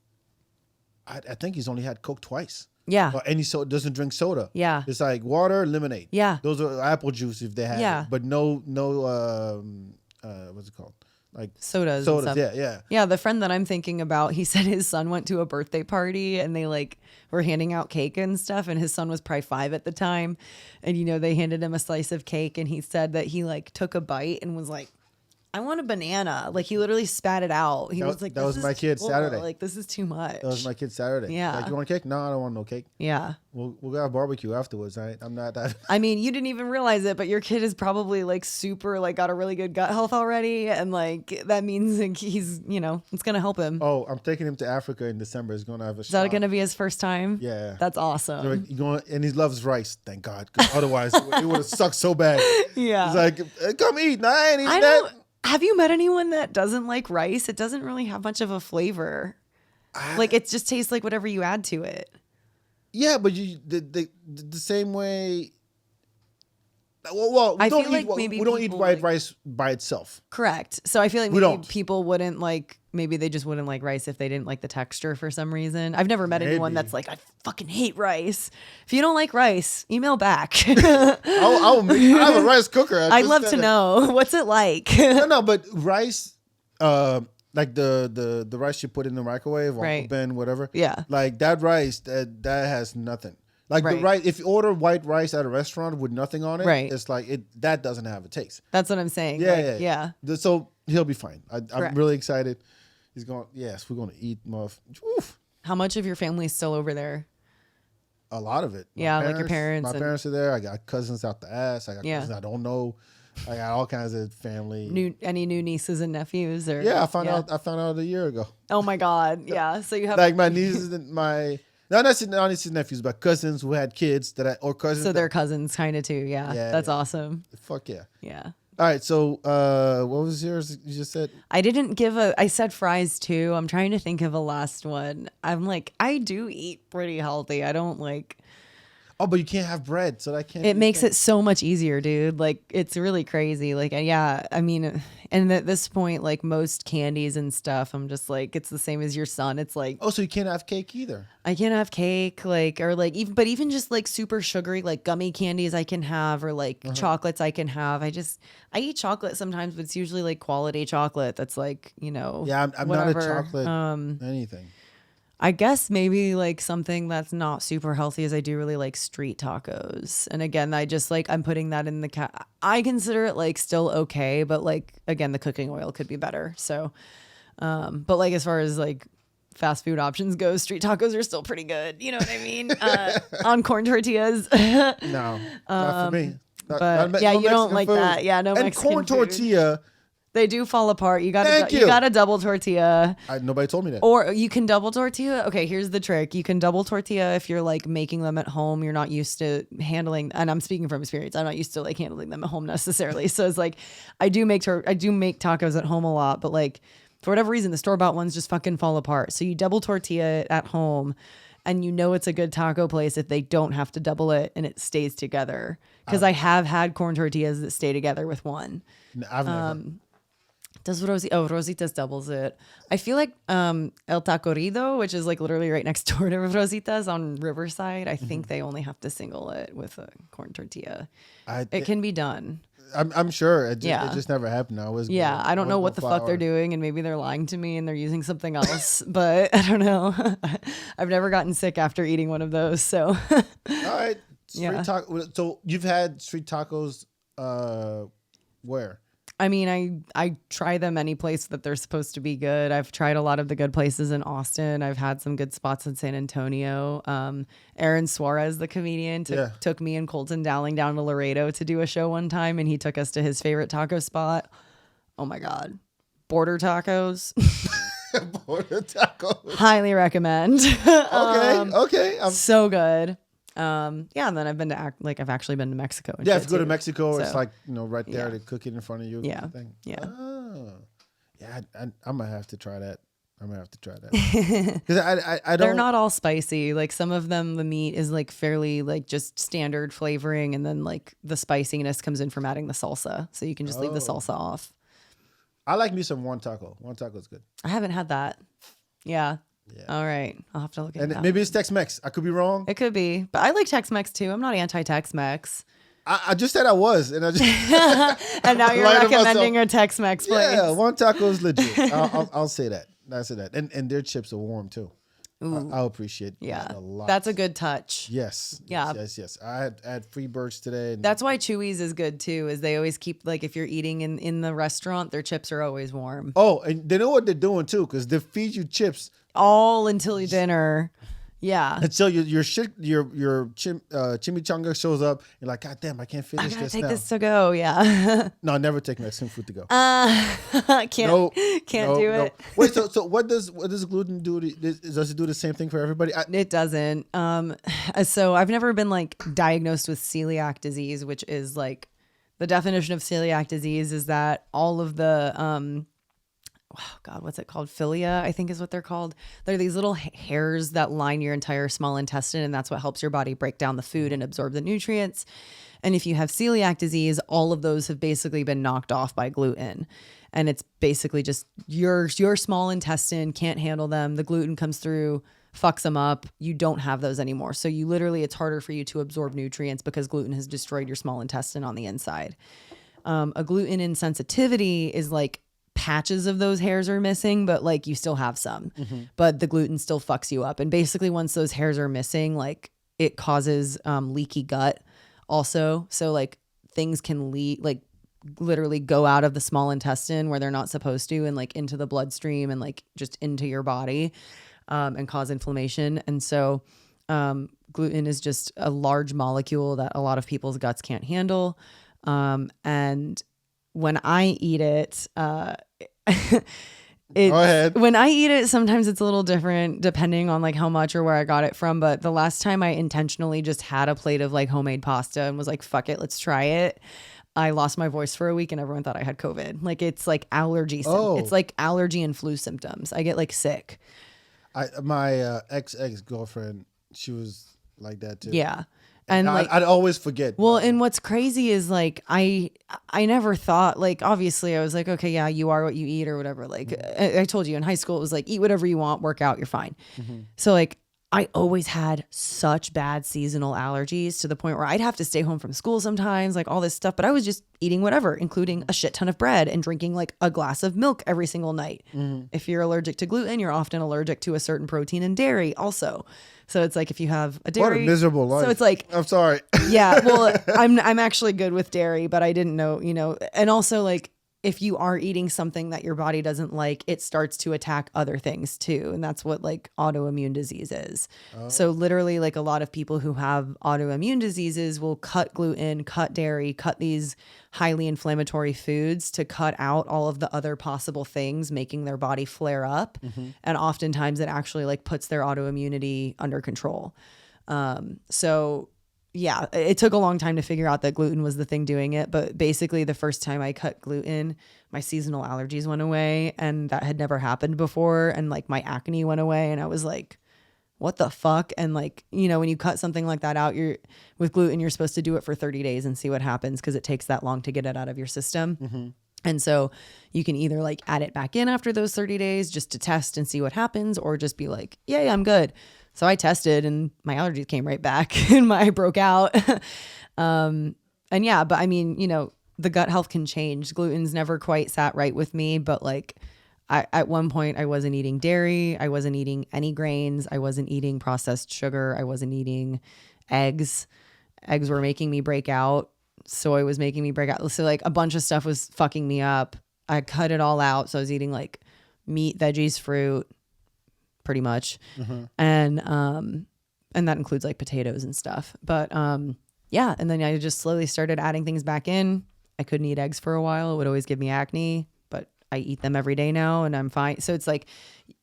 I think he's only had Coke twice. Yeah. And he doesn't drink soda. Yeah. It's like water, lemonade. Yeah. Those are apple juice if they have Yeah. it. But no, what's it called? like sodas and stuff. Yeah. Yeah, the friend that I'm thinking about, he said his son went to a birthday party and they like were handing out cake and stuff, and his son was probably 5 at the time, and they handed him a slice of cake, and he said that he like took a bite and was like, I want a banana. Like he literally spat it out. He was like, that was my kid Saturday. Like this is too much. That was my kid Saturday. Yeah. Like, you want cake? No, I don't want no cake. Yeah. We'll go have barbecue afterwards. Right? I'm not that. I mean, you didn't even realize it, but your kid is probably like super, like got a really good gut health already. And like, that means like, he's, it's going to help him. Oh, I'm taking him to Africa in December. He's going to have a shot. Is that going to be his first time? Yeah. That's awesome. And he loves rice. Thank God. 'Cause otherwise it would have sucked so bad. Yeah. He's like, come eat. No, I ain't eating that. Have you met anyone that doesn't like rice? It doesn't really have much of a flavor. Like it just tastes like whatever you add to it. Yeah, but the same way. Well, we don't eat white rice by itself. Correct. So I feel like maybe people wouldn't like. Maybe they just wouldn't like rice if they didn't like the texture for some reason. I've never met anyone that's like, I fucking hate rice. If you don't like rice, email back. I have a rice cooker. I'd love to know. What's it like? No, but rice, like the rice you put in the microwave, or oven, whatever. Yeah. Like that rice, that has nothing. Like the rice, if you order white rice at a restaurant with nothing on it, it's like that doesn't have a taste. That's what I'm saying. Yeah. So he'll be fine. I'm really excited. He's going. Yes, we're going to eat. Oof. How much of your family is still over there? A lot of it. Like your parents. My parents are there. I got cousins out the ass. I got cousins I don't know. I got all kinds of family. Any new nieces and nephews? Or I found out a year ago. Oh my God! Yeah. So you have like my nieces and my. Not nieces and nephews, but cousins who had kids cousins. So they're cousins kind of too. Yeah. That's awesome. Fuck yeah. Yeah. All right. So what was yours? You just said. I said fries too. I'm trying to think of a last one. I'm like, I do eat pretty healthy. I don't like. Oh, but you can't have bread, so that can't. It makes it so much easier, dude. Like it's really crazy. Like I mean, and at this point, like most candies and stuff, I'm just like, it's the same as your son. It's like, oh, so you can't have cake either. I can't have cake, like, or like even just like super sugary, like gummy candies I can have, or like chocolates I can have. I eat chocolate sometimes, but it's usually like quality chocolate. That's like, Yeah, I'm not a chocolate anything. I guess maybe like something that's not super healthy is I do really like street tacos. And again, I'm putting that in the I consider it like still okay, but like again, the cooking oil could be better. So, but like as far as like fast food options go, street tacos are still pretty good. You know what I mean? On corn tortillas. No, not for me. But you don't like food. That. Yeah, no. And Mexican corn tortilla. They do fall apart. You got a double tortilla. Nobody told me that. Or you can double tortilla. Okay, here's the trick. You can double tortilla if you're like making them at home. You're not used to handling, and I'm speaking from experience. I'm not used to like handling them at home necessarily. So it's like I do make tacos at home a lot, but like for whatever reason, the store-bought ones just fucking fall apart. So you double tortilla at home, and it's a good taco place if they don't have to double it and it stays together. Because I have had corn tortillas that stay together with one. I've never. Does Rosita's doubles it. I feel like El Tacorrido, which is like literally right next door to Rosita's on Riverside, I think they only have to single it with a corn tortilla. It can be done. I'm sure. It just never happened. I don't know what the fuck they're doing, and maybe they're lying to me and they're using something else, but I don't know. I've never gotten sick after eating one of those. So, all right. So you've had street tacos where? I mean, I try them any place that they're supposed to be good. I've tried a lot of the good places in Austin. I've had some good spots in San Antonio. Aaron Suarez, the comedian, took me and Colton Dowling down to Laredo to do a show one time, and he took us to his favorite taco spot. Oh my God. Border tacos. Border tacos. Highly recommend. Okay. So good. And then I've actually been to Mexico. If you go to Mexico, it's like, right there, they cook it in front of you. Yeah. Oh. Yeah. I'm going to have to try that. Because I don't. They're not all spicy. Like some of them, the meat is like fairly like just standard flavoring. And then like the spiciness comes in from adding the salsa. So you can just leave the salsa off. I like me some one taco. One taco is good. I haven't had that. Yeah. All right. I'll have to look at it. And maybe it's Tex-Mex. I could be wrong. It could be. But I like Tex-Mex too. I'm not anti-Tex-Mex. I just said I was, and I just and now you're lying to recommending myself. a Tex-Mex place. Yeah, one taco is legit. I'll say that. I say that, and their chips are warm too. I'll appreciate that a lot. That's a good touch. Yes. Yes. I had free birds today. That's why Chewy's is good too, is they always keep, like, if you're eating in the restaurant, their chips are always warm. Oh, and they know what they're doing too, because they feed you chips all until dinner. Yeah. Until your chimichanga shows up, you're like, God damn, I can't finish I gotta this take now. this to go. Yeah. No, never take Mexican food to go. Can't do it. Wait, so what does gluten do? Does it do the same thing for everybody? It doesn't. So I've never been like diagnosed with celiac disease, which is like the definition of celiac disease is that all of the what's it called? Philia, I think is what they're called. They're these little hairs that line your entire small intestine, and that's what helps your body break down the food and absorb the nutrients. And if you have celiac disease, all of those have basically been knocked off by gluten. And it's basically just your small intestine can't handle them. The gluten comes through, fucks them up. You don't have those anymore. So you literally, it's harder for you to absorb nutrients because gluten has destroyed your small intestine on the inside. A gluten insensitivity is like patches of those hairs are missing, but like you still have some, but the gluten still fucks you up. And basically once those hairs are missing, like it causes leaky gut also. So like things can literally go out of the small intestine where they're not supposed to, and like into the bloodstream and like just into your body, and cause inflammation. And so gluten is just a large molecule that a lot of people's guts can't handle. And when I eat it, go ahead. When I eat it, sometimes it's a little different depending on like how much or where I got it from. But the last time I intentionally just had a plate of like homemade pasta and was like, fuck it, let's try it, I lost my voice for a week and everyone thought I had COVID. Like it's like allergy. It's like allergy and flu symptoms. I get like sick. My ex-girlfriend, she was like that too. Yeah. And like, I'd always forget. Well, and what's crazy is like, I never thought, like, obviously I was like, okay, yeah, you are what you eat or whatever. Like I told you in high school, it was like, eat whatever you want, work out, you're fine. So like, I always had such bad seasonal allergies to the point where I'd have to stay home from school sometimes, like all this stuff, but I was just eating whatever, including a shit ton of bread and drinking like a glass of milk every single night. If you're allergic to gluten, you're often allergic to a certain protein in dairy also. So it's like if you have a dairy, what a miserable life. So it's like, I'm sorry. Yeah, well, I'm actually good with dairy, but I didn't know, and also like if you are eating something that your body doesn't like, it starts to attack other things too. And that's what like autoimmune disease is. So literally like a lot of people who have autoimmune diseases will cut gluten, cut dairy, cut these highly inflammatory foods to cut out all of the other possible things making their body flare up. And oftentimes it actually like puts their autoimmunity under control. So yeah, it took a long time to figure out that gluten was the thing doing it. But basically the first time I cut gluten, my seasonal allergies went away, and that had never happened before. And like my acne went away, and I was like, what the fuck? And like, when you cut something like that out, with gluten, you're supposed to do it for 30 days and see what happens, because it takes that long to get it out of your system. And so you can either like add it back in after those 30 days just to test and see what happens, or just be like, yay, I'm good. So I tested and my allergies came right back and I broke out. And yeah, but I mean, the gut health can change. Gluten's never quite sat right with me, but like at one point I wasn't eating dairy. I wasn't eating any grains. I wasn't eating processed sugar. I wasn't eating eggs. Eggs were making me break out. Soy was making me break out. So like a bunch of stuff was fucking me up. I cut it all out. So I was eating like meat, veggies, fruit, pretty much. And that includes like potatoes and stuff. But yeah. And then I just slowly started adding things back in. I couldn't eat eggs for a while. It would always give me acne, but I eat them every day now and I'm fine. So it's like,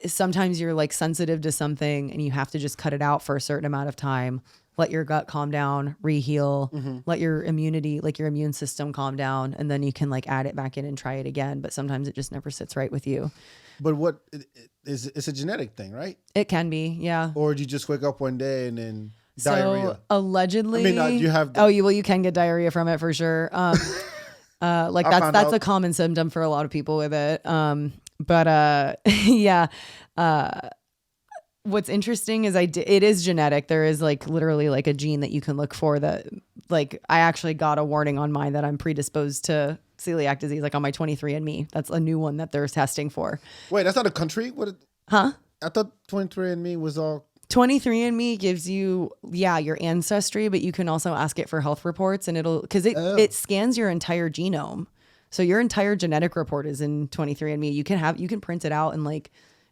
sometimes you're like sensitive to something and you have to just cut it out for a certain amount of time. Let your gut calm down, reheal, let your immunity, like your immune system calm down. And then you can like add it back in and try it again. But sometimes it just never sits right with you. But it's a genetic thing, right? It can be, yeah. Or do you just wake up one day and then diarrhea? Allegedly, I mean, you have. You can get diarrhea from it for sure. Like that's a common symptom for a lot of people with it. Yeah. What's interesting is it is genetic. There is like literally like a gene that you can look for that like I actually got a warning on mine that I'm predisposed to celiac disease, like on my 23andMe. That's a new one that they're testing for. Wait, that's not a country? Huh? I thought 23andMe was all... 23andMe gives you, your ancestry, but you can also ask it for health reports, and it scans your entire genome. So your entire genetic report is in 23andMe. You can print it out and like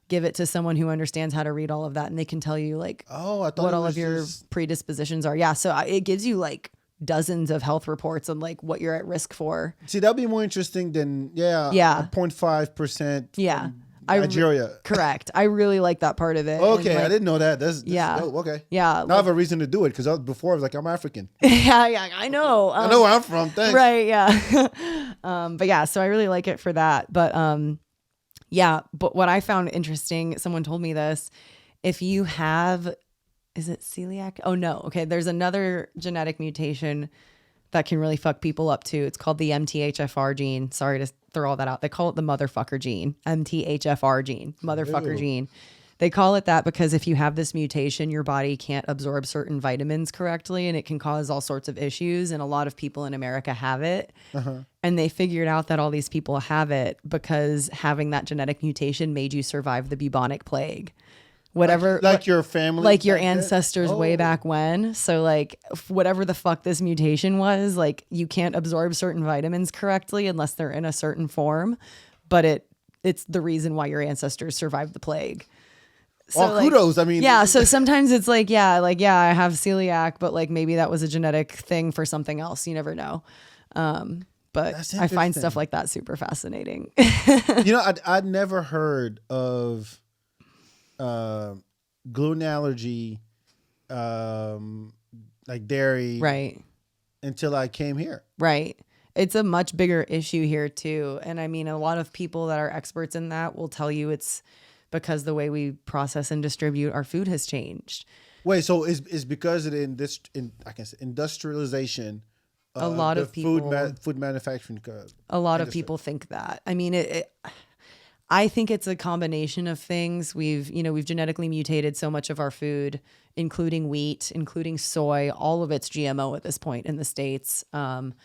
give it to someone who understands how to read all of that, and they can tell you like I thought what all of your predispositions are. Yeah, so it gives you like dozens of health reports on like what you're at risk for. See, that'd be more interesting than 0.5%. Yeah. Nigeria. Correct. I really like that part of it. Okay, I didn't know that. That's dope. Okay. Yeah. Now I have a reason to do it, because before I was like, I'm African. Yeah, I know. I know where I'm from. Thanks. Right, yeah. But yeah, so I really like it for that. But but what I found interesting, someone told me this, if you have, is it celiac? Oh no. Okay, there's another genetic mutation that can really fuck people up too. It's called the MTHFR gene. Sorry to throw all that out. They call it the motherfucker gene, MTHFR gene, motherfucker gene. They call it that because if you have this mutation, your body can't absorb certain vitamins correctly, and it can cause all sorts of issues. And a lot of people in America have it. And they figured out that all these people have it because having that genetic mutation made you survive the bubonic plague. Whatever, like your family, like your ancestors way back when. So like whatever the fuck this mutation was, like you can't absorb certain vitamins correctly unless they're in a certain form, but it's the reason why your ancestors survived the plague. So well, kudos. I mean, so sometimes it's like, I have celiac, but like maybe that was a genetic thing for something else. You never know. But I find stuff like that super fascinating. I'd never heard of gluten allergy, like dairy, right, until I came here. Right. It's a much bigger issue here too. And I mean, a lot of people that are experts in that will tell you it's because the way we process and distribute our food has changed. Wait, so is because of industrialization, a lot of people, food manufacturing, a lot of people think that. I mean, I think it's a combination of things. We've genetically mutated so much of our food, including wheat, including soy. All of it's GMO at this point in the States. And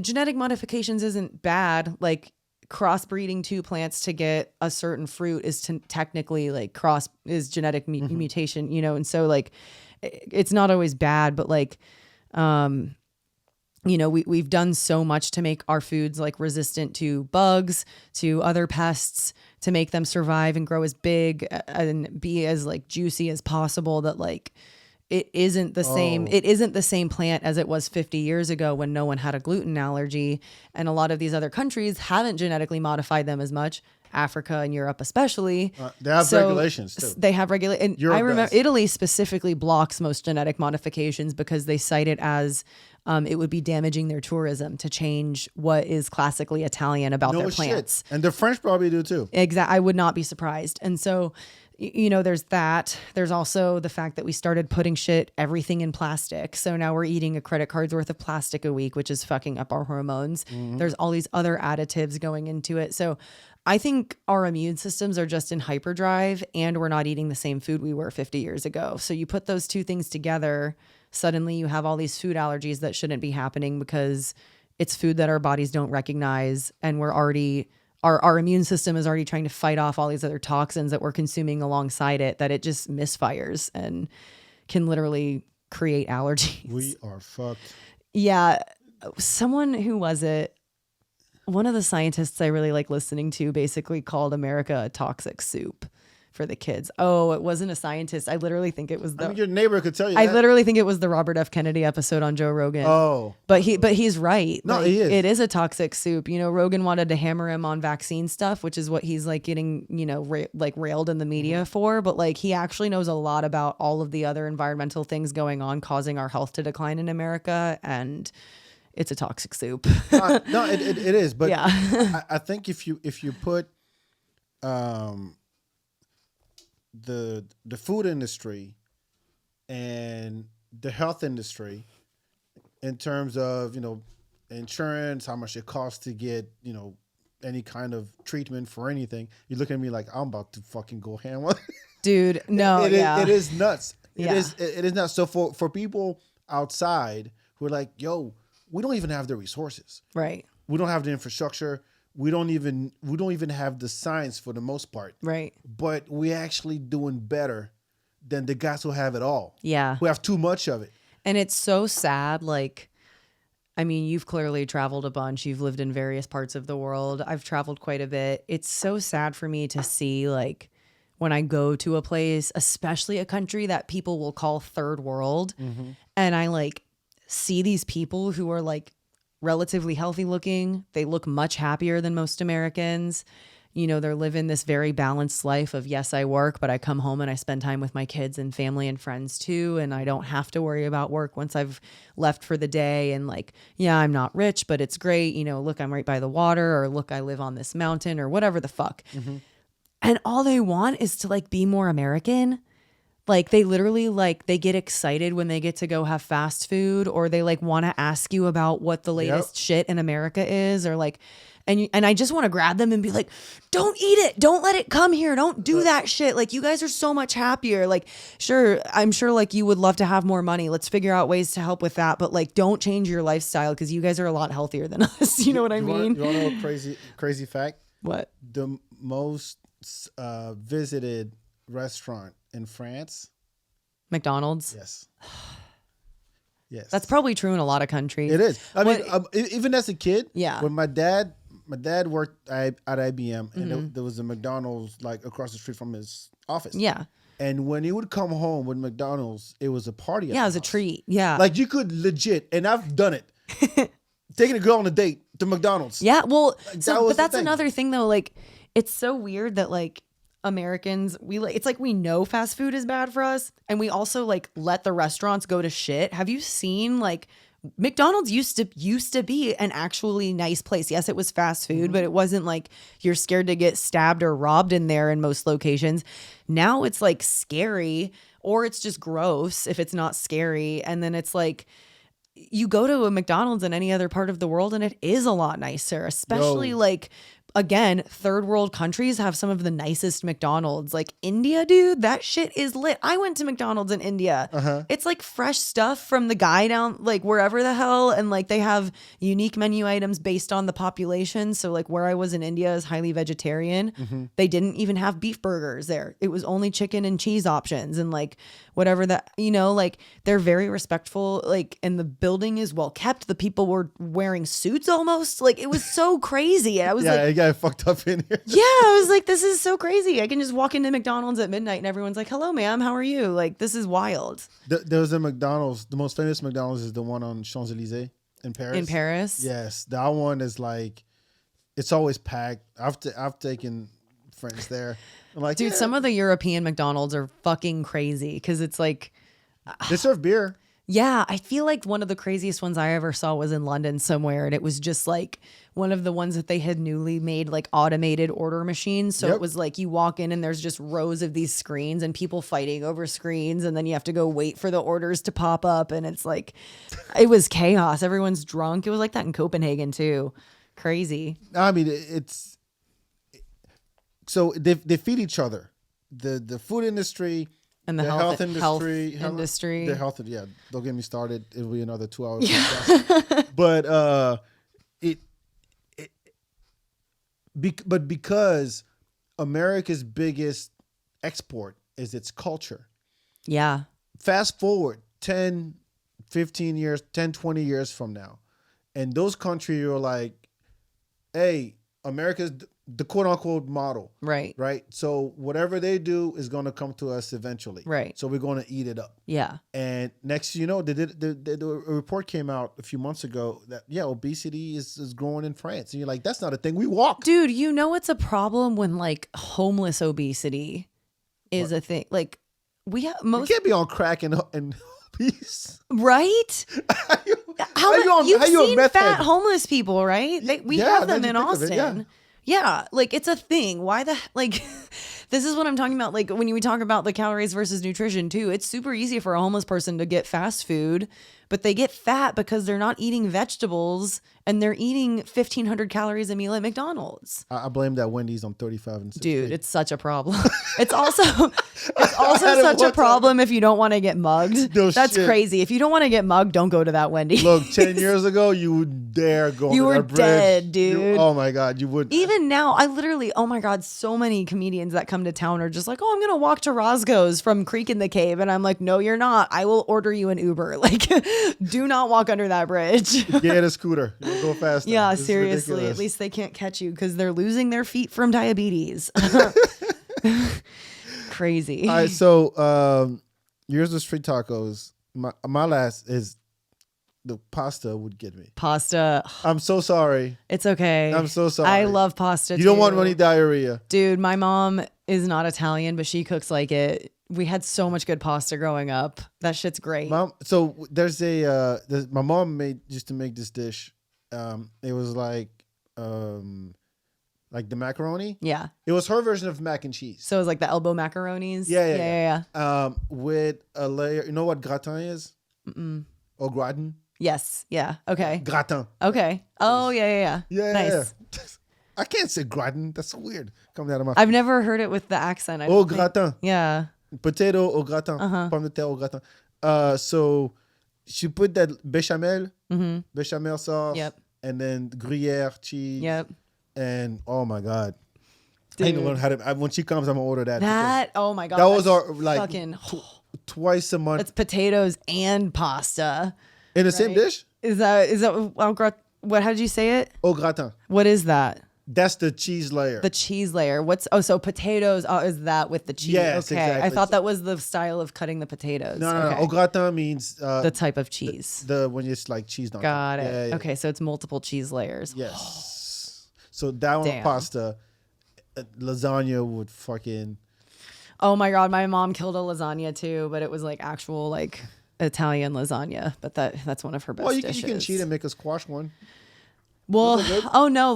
genetic modifications isn't bad. Like crossbreeding two plants to get a certain fruit is technically like is genetic mutation, and so like it's not always bad, but like, we've done so much to make our foods like resistant to bugs, to other pests, to make them survive and grow as big and be as like juicy as possible, that like it isn't the same plant as it was 50 years ago when no one had a gluten allergy. And a lot of these other countries haven't genetically modified them as much. Africa and Europe especially. They have regulations too. They have regulations. And I remember Italy specifically blocks most genetic modifications because they cite it as it would be damaging their tourism to change what is classically Italian about their plants. And the French probably do too. Exactly. I would not be surprised. And so, there's that. There's also the fact that we started putting everything in plastic. So now we're eating a credit card's worth of plastic a week, which is fucking up our hormones. Mm-hmm. There's all these other additives going into it. So I think our immune systems are just in hyperdrive, and we're not eating the same food we were 50 years ago. So you put those two things together, suddenly you have all these food allergies that shouldn't be happening because it's food that our bodies don't recognize, and we're already... Our immune system is already trying to fight off all these other toxins that we're consuming alongside it, that it just misfires and can literally create allergies. We are fucked. Yeah. Who was it? One of the scientists I really like listening to basically called America a toxic soup for the kids. Oh, it wasn't a scientist. I literally think it was your neighbor could tell you I literally think it was the Robert F. Kennedy episode on Joe Rogan. Oh. But he's right. No, he is. It is a toxic soup. Rogan wanted to hammer him on vaccine stuff, which is what he's like getting, railed in the media for. But like he actually knows a lot about all of the other environmental things going on, causing our health to decline in America. And it's a toxic soup. No, it is. But yeah. I think if you put the food industry and the health industry in terms of insurance, how much it costs to get any kind of treatment for anything, you look at me like I'm about to fucking go ham. Dude, no, it is nuts. Yeah. It is nuts. So for people outside who are like, yo, we don't even have the resources. Right. We don't have the infrastructure. We don't even have the science for the most part. Right. But we're actually doing better than the guys who have it all. Yeah. Who have too much of it. And it's so sad. Like, I mean, you've clearly traveled a bunch. You've lived in various parts of the world. I've traveled quite a bit. It's so sad for me to see, like, when I go to a place, especially a country that people will call third world, and I like see these people who are like relatively healthy looking. They look much happier than most Americans. You know, they're living this very balanced life of, yes, I work, but I come home and I spend time with my kids and family and friends too. And I don't have to worry about work once I've left for the day. And like, yeah, I'm not rich, but it's great. You know, look, I'm right by the water, or look, I live on this mountain, or whatever the fuck. And all they want is to like be more American. Like they literally like they get excited when they get to go have fast food, or they like want to ask you about what the latest shit in America is, or like, and I just want to grab them and be like, don't eat it. Don't let it come here. Don't do that shit. Like you guys are so much happier. Like, sure, I'm sure like you would love to have more money. Let's figure out ways to help with that. But like, don't change your lifestyle because you guys are a lot healthier than us. You know what I mean? You want to know a crazy fact? What? The most visited restaurant in France? McDonald's? Yes. Yes. That's probably true in a lot of countries. It is. I mean, even as a kid, Yeah. when my dad worked at IBM, and there was a McDonald's like across the street from his office. Yeah. And when he would come home with McDonald's, it was a party. Yeah, it was a treat. Yeah. Like you could legit, and I've done it, taking a girl on a date to McDonald's. Yeah, well, that was but that's the thing. another thing though. Like, it's so weird that like Americans, it's like we know fast food is bad for us, and we also like let the restaurants go to shit. Have you seen like McDonald's used to be an actually nice place? Yes, it was fast food, but it wasn't like you're scared to get stabbed or robbed in there in most locations. Now it's like scary, or it's just gross if it's not scary, and then it's like you go to a McDonald's in any other part of the world and it is a lot nicer, especially like, again, third world countries have some of the nicest McDonald's. Like India, dude, that shit is lit. I went to McDonald's in India. It's like fresh stuff from the guy down like wherever the hell, and like they have unique menu items based on the population. So like where I was in India is highly vegetarian. They didn't even have beef burgers there. It was only chicken and cheese options, and like whatever that, you know, like they're very respectful, like, and the building is well kept. The people were wearing suits almost. Like it was so crazy. I was like, got fucked up in here. yeah, I was like, this is so crazy. I can just walk into McDonald's at midnight and everyone's like, hello, ma'am, how are you? Like, this is wild. There's a McDonald's. The most famous McDonald's is the one on Champs-Elysees in Paris. In Paris? Yes. That one is like, it's always packed. I've taken friends there. I'm like, Dude, some of the European McDonald's are fucking crazy because it's like, they serve beer. yeah, I feel like one of the craziest ones I ever saw was in London somewhere, and it was just like one of the ones that they had newly made like automated order machines. So it was like you walk in and there's just rows of these screens and people fighting over screens, and then you have to go wait for the orders to pop up, and it's like it was chaos. Everyone's drunk. It was like that in Copenhagen too. Crazy. I mean, it's so they feed each other. The food industry. And the health industry. The health, yeah. Don't get me started. It'll be another 2 hours. But but because America's biggest export is its culture. Yeah. Fast Forward 10, 15 years, 10, 20 years from now, and those countries are like, hey, America's the quote unquote model. Right. Right. So whatever they do is going to come to us eventually. Right. So we're going to eat it up. Yeah. And next, you know, the report came out a few months ago that, yeah, obesity is growing in France. And you're like, that's not a thing. We walk. Dude, you know, it's a problem when like homeless obesity is a thing. Like we have most. You can't be on crack and obese. Right? You've seen fat homeless people, right? We have them in Austin. Yeah, like it's a thing. Why this is what I'm talking about. Like when we talk about the calories versus nutrition too, it's super easy for a homeless person to get fast food but they get fat because they're not eating vegetables and they're eating 1,500 calories a meal at McDonald's. I blame that Wendy's on 35 and 60. Dude, it's such a problem. It's also such a problem if you don't want to get mugged. No That's shit. crazy. If you don't want to get mugged, don't go to that Wendy's. Look, 10 years ago, you would dare go You on were that bridge. dead, dude. Oh my God, you would. Even now, I literally, oh my God, so many comedians that come to town are just like, oh, I'm going to walk to Roscoe's from Creek in the Cave. And I'm like, no, you're not. I will order you an Uber. Like, do not walk under that bridge. Get a scooter. You'll go faster. Yeah, It's seriously. ridiculous. At least they can't catch you because they're losing their feet from diabetes. Crazy. All right, so yours was street tacos. My last is the pasta would get me. Pasta. I'm so sorry. It's okay. I'm so sorry. I love pasta You don't too. want any diarrhea. Dude, my mom is not Italian, but she cooks like it. We had so much good pasta growing up. That shit's great. So there's my mom used to make this dish. It was like the macaroni. Yeah. It was her version of mac and cheese. So it's like the elbow macaronis. Yeah. With a layer. You know what gratin is? Or gratin? Yes. Yeah. Okay. Gratin. Okay. Oh, yeah. Nice. Yeah. I can't say gratin. That's so weird. Coming out of my. I've never heard it with the accent. I Au don't think- gratin. Yeah. Potato au gratin. Pomme de terre au gratin. So she put that bechamel sauce. Yep. And then Gruyere cheese. Yep. And oh my God. Dude. I need to learn how to. When she comes, I'm gonna order that. That, oh my God. That was that's our like fucking, twice a month it's potatoes and pasta. in the same right? dish. Is that, what, how did you say it? Au gratin. What is that? That's the cheese layer. The cheese layer. So potatoes, is that with the cheese? Yes, okay. exactly. I thought that was the style of cutting the potatoes. no. Okay. Au gratin means The type of cheese. the when it's like cheese. Got it. Yeah. Okay, so it's multiple cheese layers. Yes. So that one Damn. pasta, lasagna would fucking. Oh my God, my mom killed a lasagna too, but it was like actual like Italian lasagna. But that's one of her best Well, you dishes. can cheat and make a squash one. Well, oh no,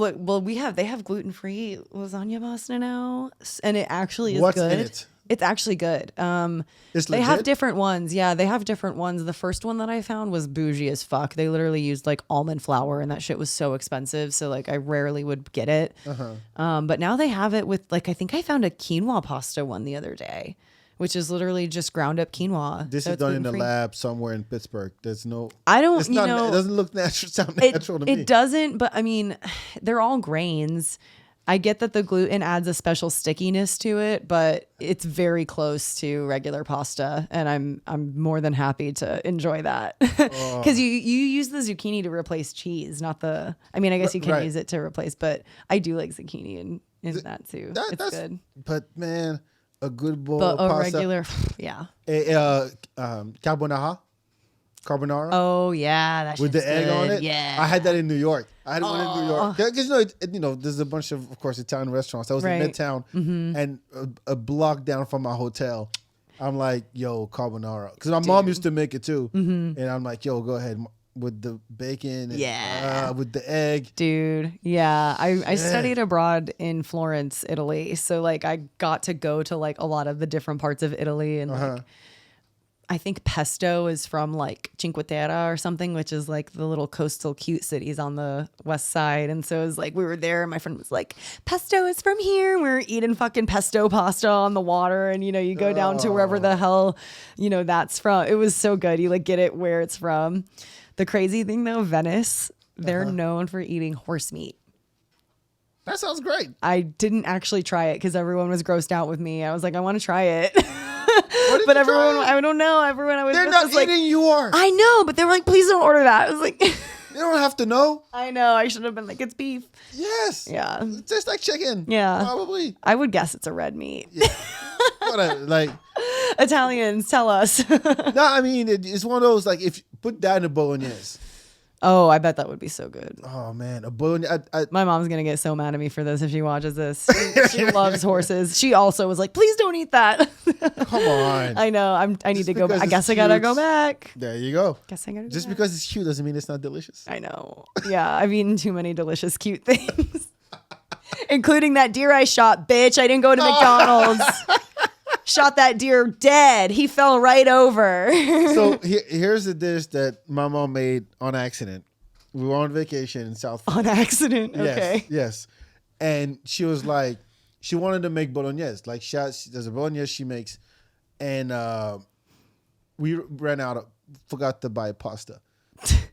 they have gluten-free lasagna pasta now, and it actually is What's good. in it? It's actually good. It's They have legit? different ones. Yeah, they have different ones. The first one that I found was bougie as fuck. They literally used like almond flour, and that shit was so expensive. So like I rarely would get it. But now they have it with like I think I found a quinoa pasta one the other day, which is literally just ground up quinoa. This So is it's done in the gluten-free. lab somewhere in Pittsburgh. There's no. I don't, It's you not. know, It doesn't look natural. Sound natural to me. it doesn't, but I mean, they're all grains. I get that the gluten adds a special stickiness to it, but it's very close to regular pasta, and I'm more than happy to enjoy that because you use the zucchini to replace cheese, not the. I mean, I guess you can Right. use it to replace, but I do like zucchini in that too. It's That's good, But man, a good bowl but of a pasta. regular, yeah. Carbonara. Oh yeah, that With the shit's egg on good. it. Yeah, I had that in New York. I had one in New York. Because there's a bunch of course, Italian restaurants. I was Right. in Midtown and a block down from my hotel. I'm like, yo, carbonara. Because my mom used to make it too. And I'm like, yo, go ahead with the bacon. And, Yeah. with the egg. Dude, yeah. I studied abroad in Florence, Italy. So like I got to go to like a lot of the different parts of Italy, and like I think pesto is from like Cinque Terre or something, which is like the little coastal cute cities on the west side. And so it was like we were there and my friend was like, pesto is from here. We were eating fucking pesto pasta on the water, and you go down to wherever the hell that's from. It was so good. You like get it where it's from. The crazy thing though, Venice, they're known for eating horse meat. That sounds great. I didn't actually try it because everyone was grossed out with me. I was like, I want to try it. What did But you everyone, try? I don't know. Everyone I was They're with not was like, eating, you are. I know, but they were like, please don't order that. I was like, You don't have to know. I know. I should have been like, it's beef. Yes. Yeah. It's just like chicken. Yeah. Probably. I would guess it's a red meat. Whatever. Like, Italians, tell us. no, I mean, it's one of those, like, if you put that in a bolognese. Oh, I bet that would be so good. Oh, man. A bolognese. My mom's going to get so mad at me for this if she watches this. She loves horses. She also was like, please don't eat that. Come on. I know. I need Just to go back. because I it's guess I got to cute. go back. There you go. Guess I got to go Just back. because it's cute doesn't mean it's not delicious. I know. Yeah, I've eaten too many delicious, cute things, including that deer I shot, bitch. I didn't go to McDonald's. Shot that deer dead. He fell right over. So here's the dish that my mom made on accident. We were on vacation in South Florida. On accident. Yes, Okay. yes. And she was like, she wanted to make bolognese. Like, there's a bolognese she makes. And we ran out, forgot to buy pasta.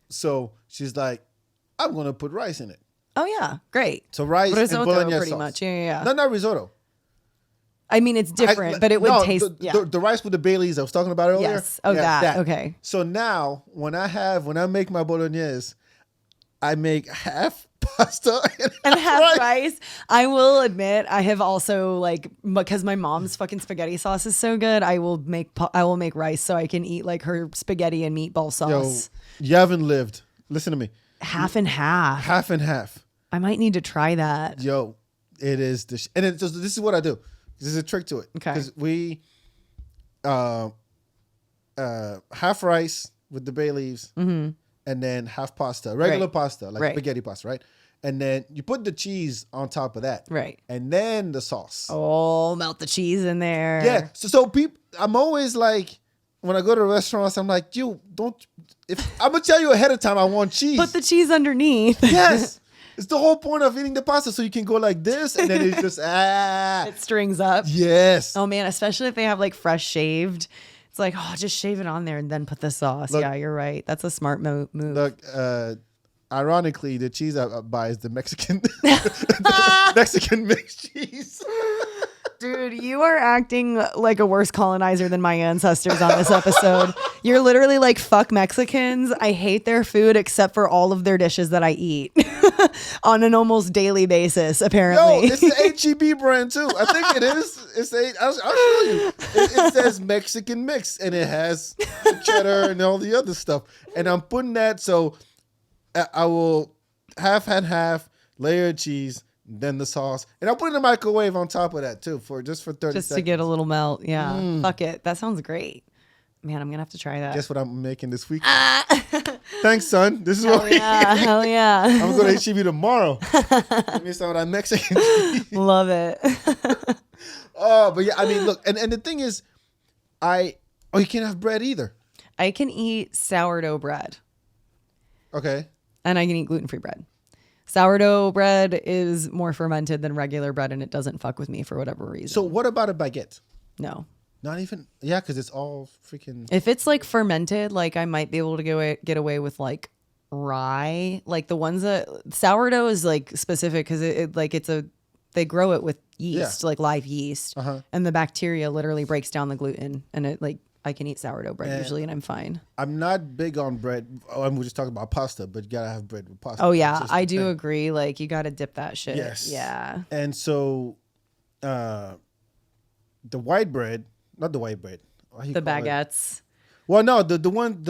So she's like, I'm going to put rice in it. Oh, yeah. Great. So rice and Risotto, bolognese pretty sauce. much. Yeah. No, not risotto. I mean, it's different, but it would taste. The rice with the Baileys I was talking about earlier. Yes. Oh, that. Okay. So now when I make my bolognese, I make half pasta and half rice. I will admit, I have also like, because my mom's fucking spaghetti sauce is so good, I will make rice so I can eat like her spaghetti and meatball sauce. Yo, you haven't lived. Listen to me. Half and half. Half and half. I might need to try that. Yo, it is this is what I do. This is a trick to it. Okay. Because we half rice with the bay leaves, and then half pasta, regular pasta, like spaghetti pasta, right? And then you put the cheese on top of that, right? And then the sauce. Oh, melt the cheese in there. Yeah. So people, I'm always like, when I go to restaurants, I'm like, I'm gonna tell you ahead of time I want cheese. Put the cheese underneath. Yes. It's the whole point of eating the pasta, so you can go like this, and then it's just It strings up. Yes. Oh man, especially if they have like fresh shaved. It's like, oh, just shave it on there and then put the sauce. Look, yeah, you're right. That's a smart move. Look, ironically, the cheese I buy is the Mexican, the Mexican mixed cheese. Dude, you are acting like a worse colonizer than my ancestors on this episode. You're literally like, fuck Mexicans. I hate their food except for all of their dishes that I eat on an almost daily basis, apparently. Yo, it's the HEB brand too. I think it is. I'll show you. It says Mexican mix, and it has the cheddar and all the other stuff. And I'm putting that, so I will half and half layer of cheese, then the sauce, and I'll put it in the microwave on top of that too for 30 seconds. Just to get a little melt. Yeah. Fuck it. That sounds great. Man, I'm gonna have to try that. Guess what I'm making this week? Thanks, son. This is what hell yeah. I'm going to HEB tomorrow. Give me some of that Mexican cheese. Love it. Oh, but yeah, I mean, look, and the thing is, you can't have bread either. I can eat sourdough bread. Okay. And I can eat gluten-free bread. Sourdough bread is more fermented than regular bread, and it doesn't fuck with me for whatever reason. So what about a baguette? No. Not even, yeah, because it's all freaking. If it's like fermented, like I might be able to get away with like rye, like the ones that sourdough is like specific because they grow it with yeast, like live yeast, and the bacteria literally breaks down the gluten, and it like I can eat sourdough bread usually, and I'm fine. I'm not big on bread. I'm just talking about pasta, but you gotta have bread with pasta. Oh yeah, I do agree. Like you gotta dip that shit. Yes. Yeah. And so, the white bread. Not the white bread. The baguettes. Well, no, the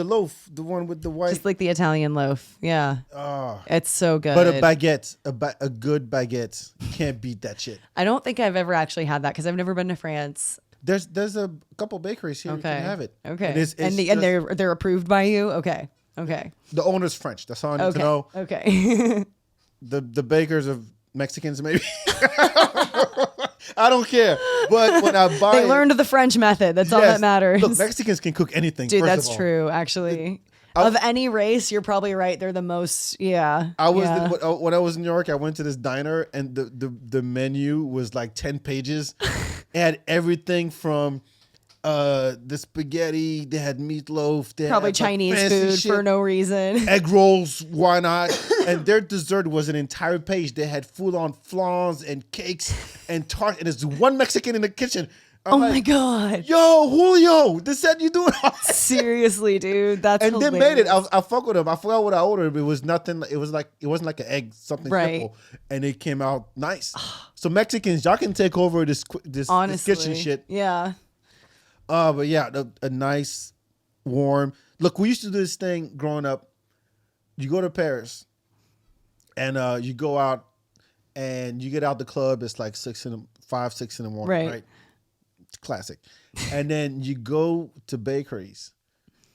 loaf, the one with the white. Just like the Italian loaf. Yeah. Oh. It's so good. But a baguette, a good baguette, can't beat that shit. I don't think I've ever actually had that because I've never been to France. There's a couple bakeries here. Okay. You can have it. Okay. And they're approved by you. Okay. The owner's French. That's all I need to know. Okay. the bakers are Mexicans, maybe. I don't care. But when I buy, they learned the French method. That's all that matters. Look, Mexicans can cook anything. Dude, that's true. Actually, of any race, you're probably right. They're the most. Yeah. When I was in New York, I went to this diner, and the menu was like 10 pages. It had everything from the spaghetti. They had meatloaf. They probably had Chinese food for no reason. Egg rolls, why not? And their dessert was an entire page. They had full-on flans and cakes and tart. And there's one Mexican in the kitchen. I'm my God. Yo, Julio, they said you doing all that. Seriously, dude. That's hilarious. They made it. I fuck with them. I forgot what I ordered. It was nothing. It wasn't like an egg, something simple. And it came out nice. So Mexicans, y'all can take over this kitchen shit. Yeah. But yeah, a nice, warm. Look, we used to do this thing growing up. You go to Paris, and you go out, and you get out the club. It's like 6 in the morning, right? It's classic. And then you go to bakeries,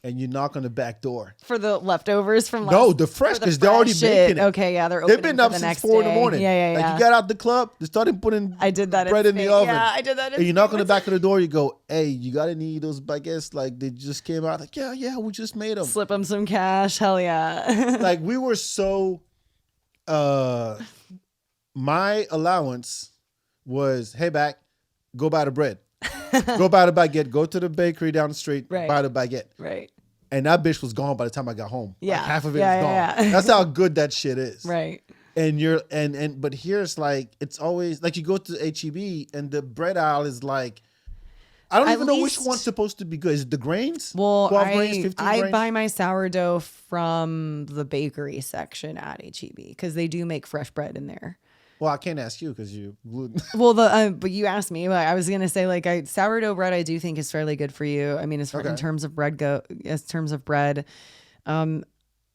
and you knock on the back door. For the leftovers from No, the fresh, because they're already making it. Okay, yeah, they're opening They've been for up the since next 4 in the day. morning. Yeah. Like, you got out the club, they started putting I did that bread in the oven. Yeah, I did that. And you knock on the back of the door, you go, hey, you got any of those baguettes? Like, they just came out. Like, yeah, we just made them. Slip them some cash. Hell yeah. Like, we were so, my allowance was, hey, back, go buy the bread. Go buy the baguette. Go to the bakery down the street, buy the baguette. Right. And that bitch was gone by the time I got home. Yeah. Like, half of it is gone. Yeah. That's how good that shit is. Right. And you're but here's like, it's always like you go to HEB and the bread aisle is like, I don't even know which one's supposed to be good. Is it the grains? Well, 12 grains, 15 I grains? buy my sourdough from the bakery section at HEB because they do make fresh bread in there. Well, I can't ask you because you gluten. Well, but you asked me. I was gonna say like sourdough bread. I do think is fairly good for you. I mean, in terms of bread bread.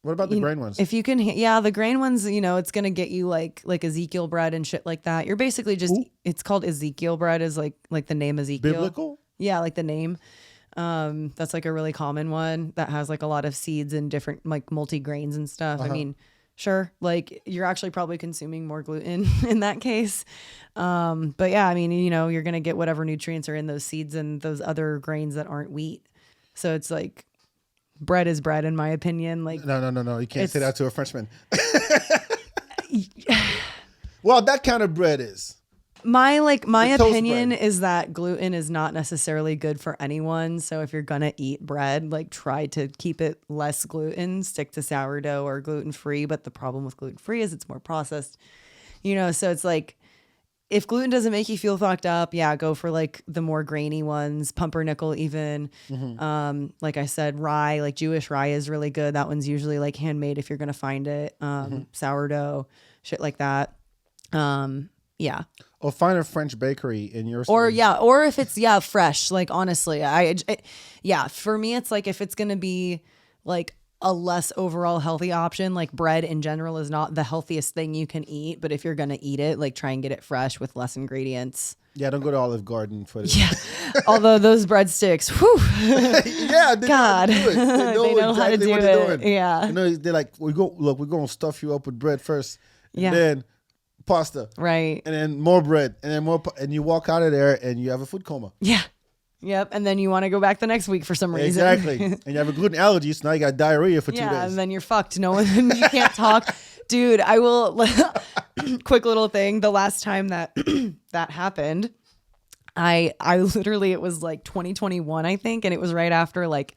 What about the grain ones? If you can, the grain ones. It's gonna get you like Ezekiel bread and shit like that. You're basically just. Ooh. It's called Ezekiel bread. Is like the name Ezekiel. Biblical. Yeah, like the name. That's like a really common one that has like a lot of seeds and different like multi grains and stuff. I mean. Sure. Like you're actually probably consuming more gluten in that case. But yeah, I mean, you're going to get whatever nutrients are in those seeds and those other grains that aren't wheat. So it's like bread is bread in my opinion. Like no. You can't say that to a Frenchman. Well, that kind of bread is. My opinion is that gluten is not necessarily good for anyone. So if you're going to eat bread, like try to keep it less gluten, stick to sourdough or gluten-free. But the problem with gluten-free is it's more processed, so it's like, if gluten doesn't make you feel fucked up, go for like the more grainy ones, pumpernickel even. Mm-hmm. Like I said, rye, like Jewish rye is really good. That one's usually like handmade if you're going to find it. Sourdough, shit like that. Yeah. Or find a French bakery in your city. Or if it's fresh. Like honestly, for me it's like if it's gonna be like a less overall healthy option, like bread in general is not the healthiest thing you can eat. But if you're gonna eat it, like try and get it fresh with less ingredients. Yeah, don't go to Olive Garden for this. Yeah, although those breadsticks, whew. Yeah, God, they know how to do what it. They're doing. Yeah, they're like, we're gonna stuff you up with bread first, and then pasta, right, and then more bread, and then more, and you walk out of there and you have a food coma. Yeah, yep, and then you want to go back the next week for some reason. Exactly, and you have a gluten allergy, so now you got diarrhea for 2 days. Yeah, and then you're fucked. No one, you can't talk, dude. I will. Quick little thing. The last time that that happened, I literally, it was like 2021, I think, and it was right after like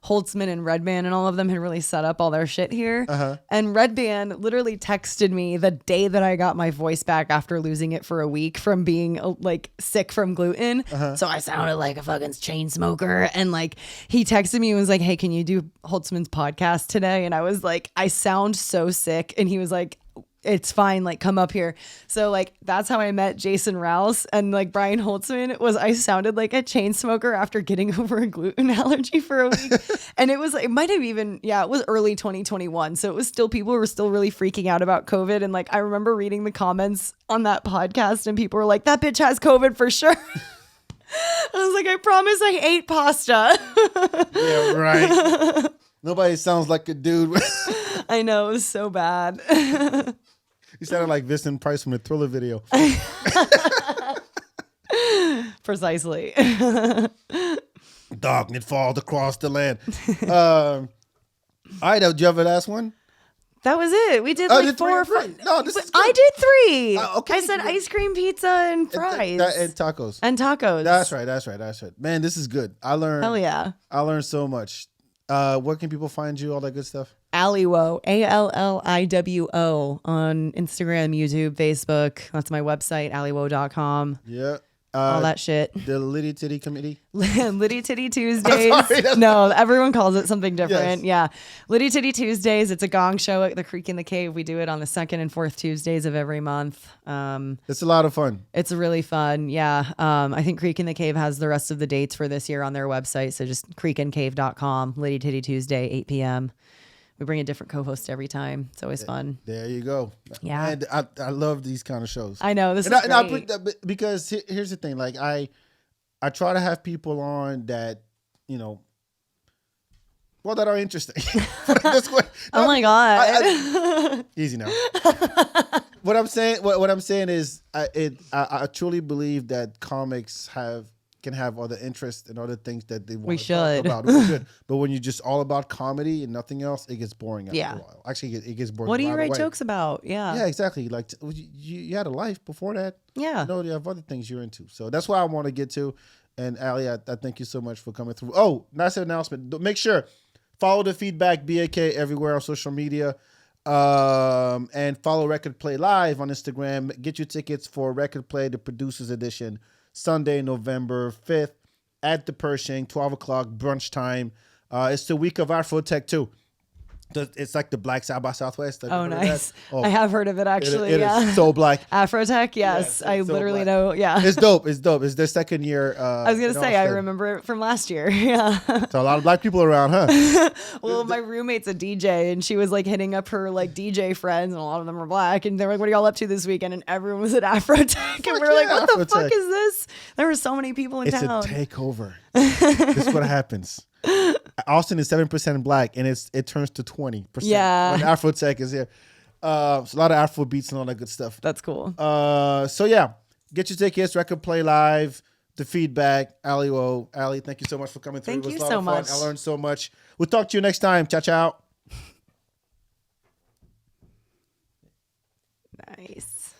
Holtzman and Red Band and all of them had really set up all their shit here. And Red Band literally texted me the day that I got my voice back after losing it for a week from being like sick from gluten. So I sounded like a fucking chain smoker. And like he texted me and was like, hey, can you do Holtzman's podcast today? And I was like, I sound so sick. And he was like, it's fine, like come up here. So like that's how I met Jason Rouse and like Brian Holtzman. I sounded like a chain smoker after getting over a gluten allergy for a week. And it was early 2021. So it was still, people were still really freaking out about COVID. And like I remember reading the comments on that podcast and people were like, that bitch has COVID for sure. I was like, I promise I ate pasta. Yeah, right. Nobody sounds like a dude. I know, it was so bad. You sounded like Vincent Price from the Thriller video. Precisely. Darkness falls across the land. All right, do you have a last one? That was it. We did like 4 or 5. No, this is good. I did 3. Okay. I said ice cream, pizza, and fries. And tacos. And tacos. That's right. Man, this is good. Hell yeah. I learned so much. Where can people find you? All that good stuff. Alli Wo, ALLIWO on Instagram, YouTube, Facebook. That's my website, alliwo.com. Yeah. All that shit. The Litty Titty Committee. Litty Titty Tuesdays. No, everyone calls it something different. Yes. Yeah. Litty Titty Tuesdays. It's a gong show at the Creek in the Cave. We do it on the 2nd and 4th Tuesdays of every month. It's a lot of fun. It's really fun. Yeah. I think Creek in the Cave has the rest of the dates for this year on their website. So just creekandcave.com. Litty Titty Tuesday, 8 p.m. We bring a different co-host every time. It's always fun. There you go. Yeah. And I love these kind of shows. I know. This is great. Because here's the thing. Like I try to have people on that, Well, that are interesting. This way, Oh my God. easy now. What I'm saying is, I truly believe that comics can have other interests and other things that they want to talk about. We should. But when you're just all about comedy and nothing else, it gets boring after a while. Actually, it gets boring. What do you right write away. jokes about? Yeah. Yeah, exactly. Like you had a life before that. Yeah. You have other things you're into. So that's what I want to get to. And Alli, I thank you so much for coming through. Oh, nice announcement. Make sure follow the FeedBak BAK everywhere on social media. And follow Record Play Live on Instagram. Get your tickets for Record Play, the Producers Edition, Sunday, November 5th at the Pershing, 12 o'clock, brunch time. It's the week of Afrotech too. It's like the Black South by Southwest. Oh, nice. I have heard of it actually. It is so black. Afrotech, yes. I so literally black. know. Yeah. It's dope. It's dope. It's their second year. I was going to say, I remember it from last year. Yeah. So a lot of black people around, huh? Well, my roommate's a DJ and she was like hitting up her like DJ friends, and a lot of them were black. And they were like, what are y'all up to this weekend? And everyone was at Afrotech. And we were like, what the fuck is this? There were so many people in town. It's a takeover. This is what happens. Austin is 7% black, and it turns to 20%. Yeah. When Afrotech is here. So a lot of Afro beats and all that good stuff. That's cool. So yeah, get your tickets. Record Play Live. The FeedBak. Alli, thank you so much for coming through. Thank it was you a lot so of fun. much. I learned so much. We'll talk to you next time. Ciao, ciao. Nice.